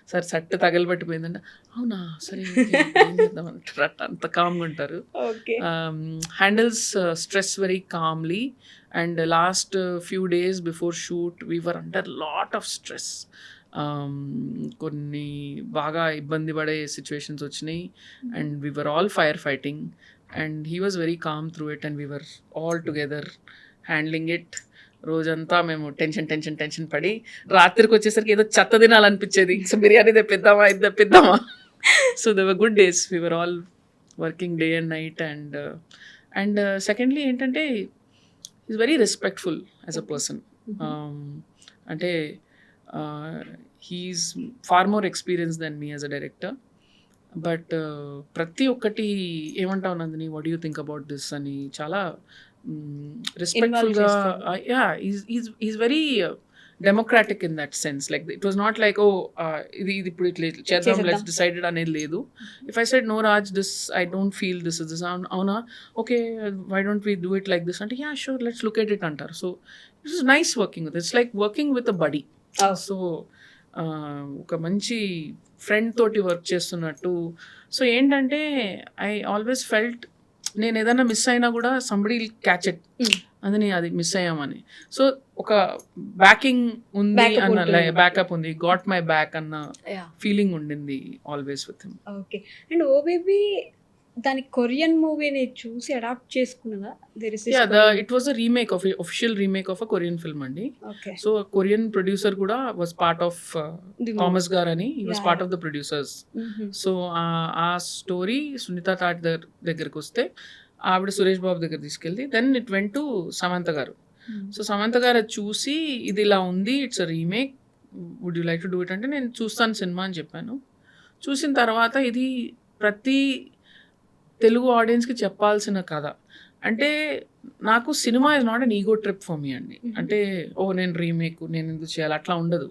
Sir సట్ తగలబట్టిపోయిందంటే అవునా సరే ఏం చేద్దాం అంటారు, అంత కామ్గా ఉంటారు. Handles stress very Kamli. And last few days before shoot we were under lot of stress. కొన్ని బాగా ఇబ్బంది పడే సిచ్యువేషన్స్ వచ్చినాయి. And we were all fire fighting and he was very calm through it. And we were all together handling it. రోజంతా మేము tension పడి రాత్రికి వచ్చేసరికి ఏదో చెత్త తినాలనిపించేది. సో బిర్యానీ తెప్పిద్దామా ఇది తెప్పిద్దామా. So they were good days, we were all working day and night. And secondly ఏంటంటే is very respectful as a person. అంటే he's far more experience then me as a director. But ప్రతి ఒక్కటి ఏమంటావు Nandini, what do you think about this అని చాలా రెస్పెక్ట్ఫుల్గా, is very democratic in that sense. Like it was not like ఓ ఇది ఇప్పుడు ఇట్లా చేద్దాం లెట్స్ డిసైడెడ్ అనేది లేదు. If I said no Raj this I don't feel this is this, అవునా okay why don't we do it like this అంటే yeah sure let's look at it అంటారు. So it is nice working with, it's like working with a buddy. So ఒక మంచి friend తోటి work చేస్తున్నట్టు. So ఏంటంటే I always felt నేను ఏదైనా miss అయినా కూడా సంబడి క్యాచ్ ఇట్, అందుని అది మిస్ అయ్యామని. సో ఒక బ్యాకింగ్ ఉంది అన్న, బ్యాకప్ ఉంది, గాట్ మై బ్యాక్ అన్న ఫీలింగ్ ఉండింది always with him. Okay. And Oh Baby దాని కొరియన్ మూవీని చూసి అడాప్ట్ చేసుకున్నదా? It was a remake of official remake of a Korean film అండి. సో కొరియన్ ప్రొడ్యూసర్ కూడా వాజ్ పార్ట్ ఆఫ్ థామస్ గారు అని, he was part of the producers. So ఆ story Sunitha Tati దగ్గరకు వస్తే ఆవిడ సురేష్ బాబు దగ్గర తీసుకెళ్ళి then it went to Samantha గారు. సో సమంత గారు అది చూసి ఇది ఇలా ఉంది, it's a remake, would you like to do it అంటే నేను చూస్తాను సినిమా అని చెప్పాను. చూసిన తర్వాత ఇది ప్రతి తెలుగు ఆడియన్స్కి చెప్పాల్సిన కథ. అంటే నాకు cinema is not an ego trip for me అండి. అంటే ఓ నేను రీమేక్ నేను ఎందుకు చేయాలి అట్లా ఉండదు.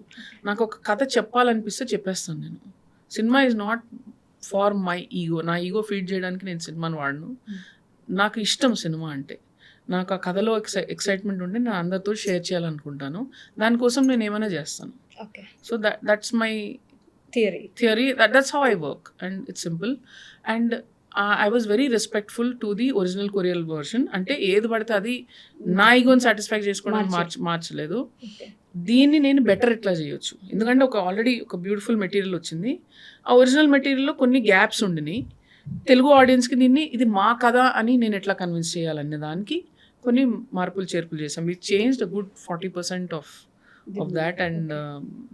నాకు ఒక కథ చెప్పాలనిపిస్తే చెప్పేస్తాను నేను. Cinema is not for my ego, నా ఈగో ఫీడ్ చేయడానికి నేను సినిమాని వాడను. నాకు ఇష్టం సినిమా అంటే, నాకు ఆ కథలో ఎక్సైట్మెంట్ ఉంటే నేను అందరితో షేర్ చేయాలనుకుంటాను, దానికోసం నేను ఏమైనా చేస్తాను. So that's my theory, that's how I work and it's simple. And I was very respectful to the original Korean version. అంటే ఏది పడితే అది నా ఈగోని సాటిస్ఫై చేసుకోవడానికి మార్చలేదు. దీన్ని నేను బెటర్ ఎట్లా చేయొచ్చు, ఎందుకంటే ఆల్రెడీ ఒక బ్యూటిఫుల్ మెటీరియల్ వచ్చింది. ఆ ఒరిజినల్ మెటీరియల్లో కొన్ని గ్యాప్స్ ఉండినాయి. తెలుగు ఆడియన్స్కి దీన్ని ఇది మా కథ అని నేను ఎట్లా కన్విన్స్ చేయాలనే దానికి కొన్ని మార్పులు చేర్పులు చేసాం. We changed a good 40% of that. And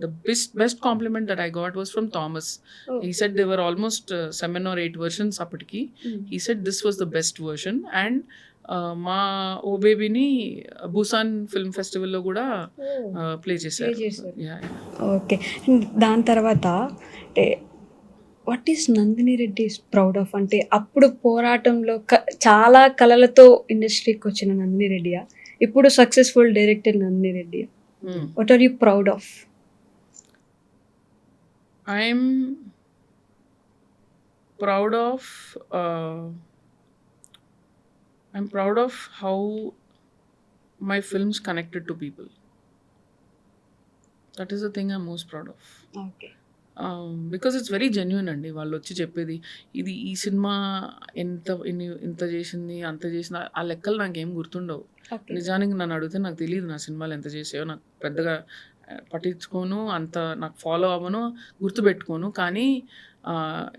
the best compliment that I got was from Thomas. He said there were almost 7 or 8 versions apatiki. He said this was the best version. And మా ఓ బేబీని Busan film ఫెస్టివల్లో కూడా play చేశారు. Okay. దాని తర్వాత అంటే what is Nandini Reddy is proud of? అంటే అప్పుడు పోరాటంలో చాలా కళలతో ఇండస్ట్రీకి వచ్చిన నందిని రెడ్డియా, ఇప్పుడు సక్సెస్ఫుల్ డైరెక్టర్ నందిని రెడ్డియా? What are you proud of? I'm proud of how my films connected to people. That is the thing I'm most proud of. Okay. Because it's very genuine అండి వాళ్ళు వచ్చి చెప్పేది. ఇది ఈ సినిమా ఇంత చేసింది, అంత చేసింది, ఆ లెక్కలు నాకేం గుర్తుండవు. ఓకే. నిజానికి నన్ను అడిగితే నాకు తెలియదు నా సినిమాలు ఎంత చేసాయో. నాకు పెద్దగా పట్టించుకోను, అంత నాకు ఫాలో అవ్వను, గుర్తుపెట్టుకోను. కానీ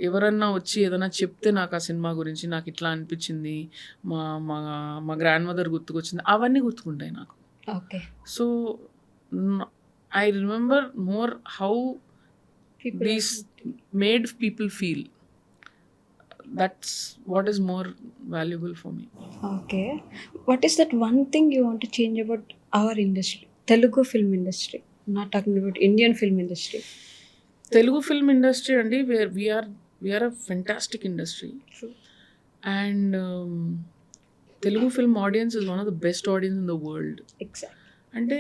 ఎవరన్నా వచ్చి ఏదైనా చెప్తే నాకు ఆ సినిమా గురించి నాకు ఇట్లా అనిపించింది, మా మా మా గ్రాండ్ మదర్ గుర్తుకొచ్చింది, అవన్నీ గుర్తుకుంటాయి నాకు. Okay. So I remember more how People these made people feel. That's what is more valuable for me. Okay. What is that one thing you want to change about our industry? Telugu film industry. I'm not talking about Indian film industry. Telugu film industry andi, where we are a fantastic industry. True. And Telugu film audience is one of the best audience in the world. Exactly. అంటే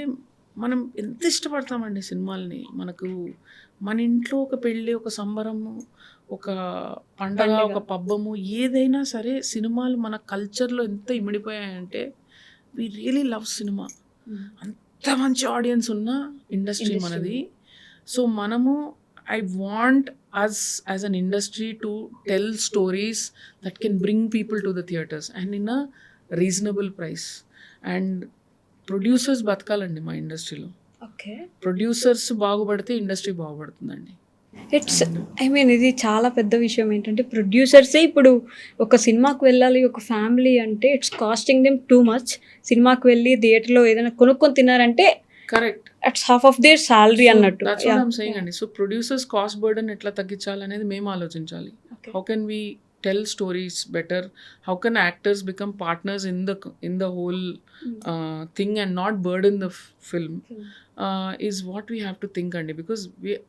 మనం ఎంత ఇష్టపడతామండి సినిమాల్ని. మనకు మన ఇంట్లో ఒక పెళ్ళి, ఒక సంబరము, ఒక పండగ, ఒక పబ్బము, ఏదైనా సరే సినిమాలు మన కల్చర్లో ఎంత ఇమిడిపోయాయంటే వి రియలీ లవ్ సినిమా. అంత మంచి ఆడియన్స్ ఉన్న ఇండస్ట్రీ మనది. సో మనము I want us as an industry to tell stories that can bring people to the theatres and in a reasonable price. And producers బతకాలండి మా ఇండస్ట్రీలో. ఓకే. ప్రొడ్యూసర్స్ బాగుపడితే industry బాగుపడుతుందండి. ఇట్స్ ఇది చాలా పెద్ద విషయం. ఏంటంటే ప్రొడ్యూసర్సే ఇప్పుడు ఒక సినిమాకి వెళ్ళాలి, ఒక ఫ్యామిలీ అంటే it's casting them too much. సినిమాకి వెళ్ళి థియేటర్లో ఏదైనా కొనుక్కొని తిన్నారంటే correct, it's half of their salary అన్నట్టు. దట్స్ వాట్ ఐమ్ సేయింగ్ అండి. సో ప్రొడ్యూసర్స్ కాస్ట్ బర్డెన్ ఎట్లా తగ్గించాలనేది మేము ఆలోచించాలి. How can we tell stories better, how can actors become partners in the whole thing and not burden the film, is what we have to think andi, because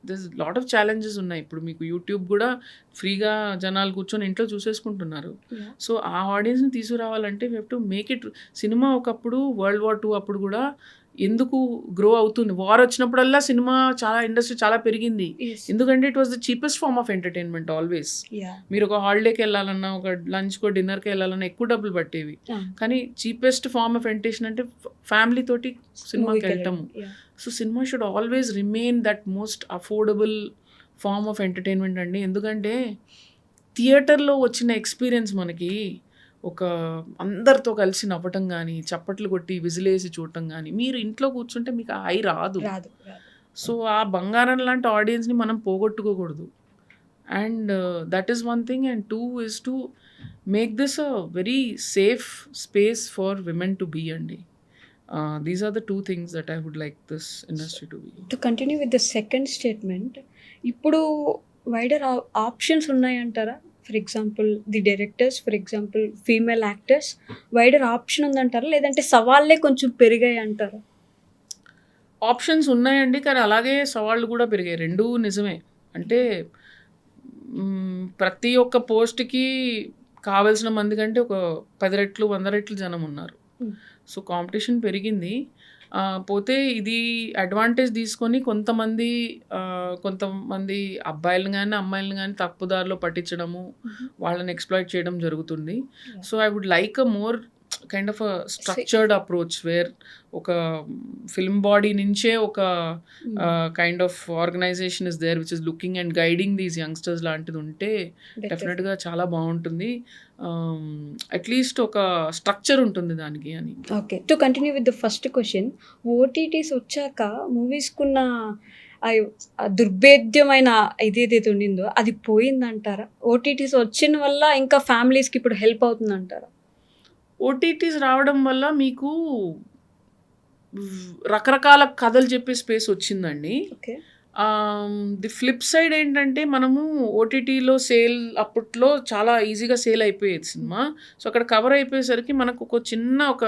there's a lot of challenges unnai. Ippudu meeku YouTube kuda freega janalu కూర్చొని ఇంట్లో చూసేసుకుంటున్నారు. So ఆ audience ని తీసుకురావాలంటే we have to make it. Cinema ఒకప్పుడు World War II అప్పుడు కూడా ఎందుకు grow అవుతుంది, వార్ వచ్చినప్పుడల్లా సినిమా చాలా ఇండస్ట్రీ చాలా పెరిగింది. ఎందుకంటే it was the cheapest form of entertainment always. మీరు ఒక హాలిడేకి వెళ్ళాలన్నా, ఒక లంచ్కో డిన్నర్కి వెళ్ళాలన్నా ఎక్కువ డబ్బులు పట్టేవి. కానీ చీపెస్ట్ ఫార్మ్ ఆఫ్ ఎంటర్టైన్మెంట్ అంటే ఫ్యామిలీ తోటి సినిమాకి వెళ్ళటము. So cinema should always remain that most affordable form of entertainment అండి. ఎందుకంటే థియేటర్లో వచ్చిన ఎక్స్పీరియన్స్ మనకి ఒక అందరితో కలిసి నవ్వటం కానీ, చప్పట్లు కొట్టి విజిలేసి చూడటం కానీ, మీరు ఇంట్లో కూర్చుంటే మీకు ఆ హై రాదు. సో ఆ బంగారం లాంటి ఆడియన్స్ని మనం పోగొట్టుకోకూడదు. And that is one thing. And two is to make this a very safe space for women to be అండి. These are the two things that I would like this industry to be. To continue with the second statement, ఇప్పుడు wider options ఉన్నాయంటారా? For example the directors, for example female actors, wider option ఉందంటారా, లేదంటే సవాళ్ళే కొంచెం పెరిగాయి అంటారా? Options ఉన్నాయండి, కానీ అలాగే సవాళ్ళు కూడా పెరిగాయి. రెండూ నిజమే. అంటే ప్రతి ఒక్క పోస్ట్కి కావాల్సిన మంది కంటే ఒక 10 రెట్లు 100 రెట్లు జనం ఉన్నారు. సో కాంపిటీషన్ పెరిగింది. పోతే ఇది అడ్వాంటేజ్ తీసుకొని కొంతమంది అబ్బాయిలను కానీ అమ్మాయిలను కానీ తప్పుదారిలో పట్టించడము, వాళ్ళని ఎక్స్ప్లాయిట్ చేయడం జరుగుతుంది. So I would like a more kind of a structured approach where ఒక ఫిల్మ్ బాడీ నుంచే ఒక kind of organisation is there which is looking and guiding these youngsters లాంటిది ఉంటే డెఫినెట్గా చాలా బాగుంటుంది. అట్లీస్ట్ ఒక స్ట్రక్చర్ ఉంటుంది దానికి అని. Okay. To continue with the first question, OTTs వచ్చాక మూవీస్కున్న దుర్భేద్యమైన ఇదేదైతే ఉండిందో అది పోయిందంటారా? ఓటీటీస్ వచ్చిన వల్ల ఇంకా ఫ్యామిలీస్కి ఇప్పుడు హెల్ప్ అవుతుందంటారా? ఓటీటీస్ రావడం వల్ల మీకు రకరకాల కథలు చెప్పే స్పేస్ వచ్చిందండి. ఓకే. ది ఫ్లిప్ సైడ్ ఏంటంటే మనము ఓటీటీలో సేల్ అప్పట్లో చాలా ఈజీగా సేల్ అయిపోయేది సినిమా. సో అక్కడ కవర్ అయిపోయేసరికి మనకు ఒక చిన్న ఒక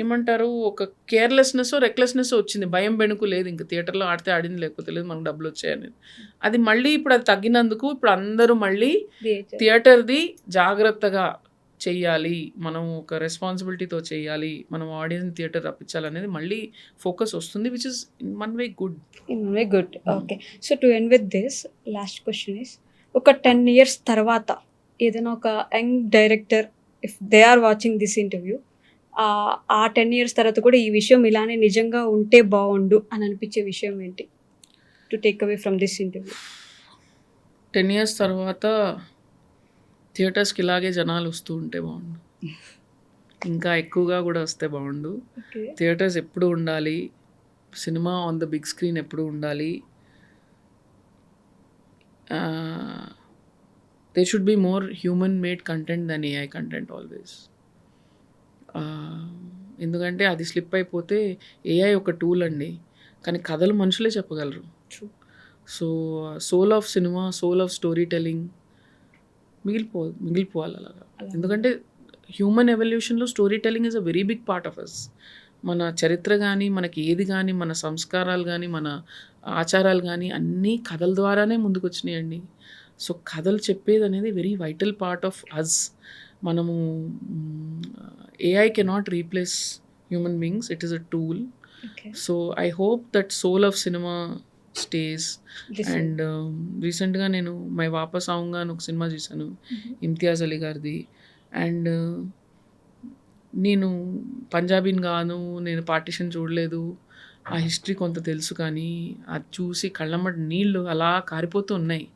ఏమంటారు, ఒక కేర్లెస్నెస్ రెక్లెస్నెస్ వచ్చింది. భయం బెణుకు లేదు, ఇంకా థియేటర్లో ఆడితే ఆడింది, లేకపోతే లేదు, మనకు డబ్బులు వచ్చాయనేది. అది మళ్ళీ ఇప్పుడు అది తగ్గినందుకు ఇప్పుడు అందరూ మళ్ళీ థియేటర్ది జాగ్రత్తగా చెయ్యాలి, మనం ఒక రెస్పాన్సిబిలిటీతో చెయ్యాలి, మనం ఆడియన్స్ థియేటర్ రప్పించాలనేది మళ్ళీ ఫోకస్ వస్తుంది, which is in one way good. Okay. So to end with this last question is, ఒక 10 years తర్వాత ఏదైనా ఒక young director, if they are watching this interview, ఆ 10 years తర్వాత కూడా ఈ విషయం ఇలానే నిజంగా ఉంటే బాగుండు అని అనిపించే విషయం ఏంటి to take away from this interview? 10 years తర్వాత థియేటర్స్కి ఇలాగే జనాలు వస్తూ ఉంటే బాగుండు, ఇంకా ఎక్కువగా కూడా వస్తే బాగుండు. ఓకే. థియేటర్స్ ఎప్పుడు ఉండాలి, cinema on the big screen ఎప్పుడు ఉండాలి. They should be more human made content then AI content always. ఎందుకంటే అది స్లిప్ అయిపోతే ఏఐ ఒక టూల్ అండి, కానీ కథలు మనుషులే చెప్పగలరు. True. So soul of cinema, soul of story telling మిగిలిపోవాలి అలాగా. ఎందుకంటే హ్యూమన్ ఎవల్యూషన్లో story telling is a very big part of us. మన చరిత్ర కానీ, మనకి ఏది కానీ, మన సంస్కారాలు కానీ, మన ఆచారాలు కానీ అన్నీ కథల ద్వారానే ముందుకు వచ్చినాయండి. సో కథలు చెప్పేది అనేది very vital part of us. మనము AI cannot replace human beings, it is a tool. Okay. So I hope that soul of cinema stays. This and రీసెంట్గా నేను మై వాపస్ ఆవుంగా అని ఒక సినిమా చూశాను, ఇమ్తియాజ్ అలీ గారిది. అండ్ నేను పంజాబీని కాను, నేను పార్టీషన్ చూడలేదు, ఆ హిస్టరీ కొంత తెలుసు, కానీ అది చూసి కళ్ళమ్మటి నీళ్ళు అలా కారిపోతూ ఉన్నాయి.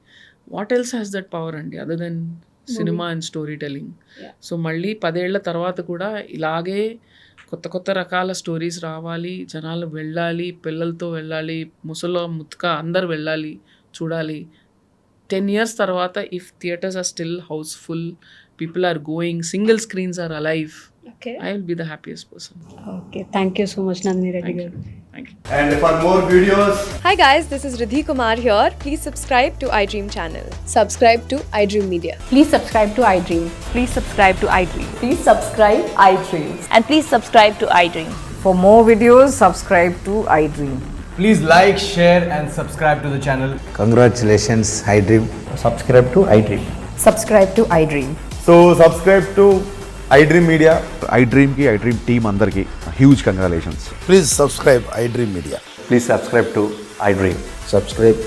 What else has that power అండి other than cinema and story telling. Yeah. So మళ్ళీ 10 ఏళ్ల తర్వాత కూడా ఇలాగే కొత్త కొత్త రకాల స్టోరీస్ రావాలి, జనాలు వెళ్ళాలి, పిల్లలతో వెళ్ళాలి, ముసలో ముత్క అందరు వెళ్ళాలి, చూడాలి. 10 years తర్వాత if theatres are still house full, people are going, single screens are alive, okay. I will be the happiest person. Okay. Thank you so much Nandini Reddy Thank గారు. you. Thank you. And for more videos, Hi guys, this is Riddhi Kumar here. Please subscribe to iDream channel. Subscribe to iDream Media. Please subscribe to iDream. Please subscribe to iDream. Please subscribe iDream. And please subscribe to iDream. For more videos, subscribe to iDream. please like, share, and subscribe to the channel. Congratulations, iDream. Subscribe to iDream. Subscribe to iDream. So subscribe to iDream Media. iDream ki iDream team andarki huge congratulations. Please subscribe iDream Media. Please subscribe to iDream. Subscribe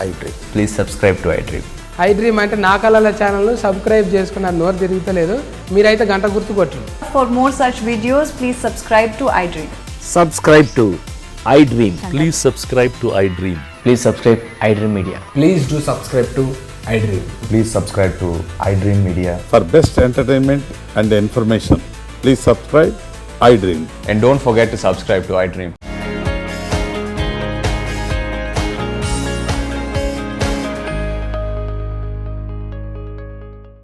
iDream. Please subscribe to iDream. iDream అంటే నా కళల ఛానల్ను subscribe చేసుకున్న నోరు తిరుగుతలేదు, మీరైతే గంట గుర్తు కొట్టండి. For more such videos, please subscribe to iDream. Subscribe to iDream. Please subscribe to iDream. Please subscribe iDream Media. Please do subscribe to iDream. Please subscribe to iDream Media. For best entertainment and information, please subscribe iDream. And don't forget to subscribe to iDream.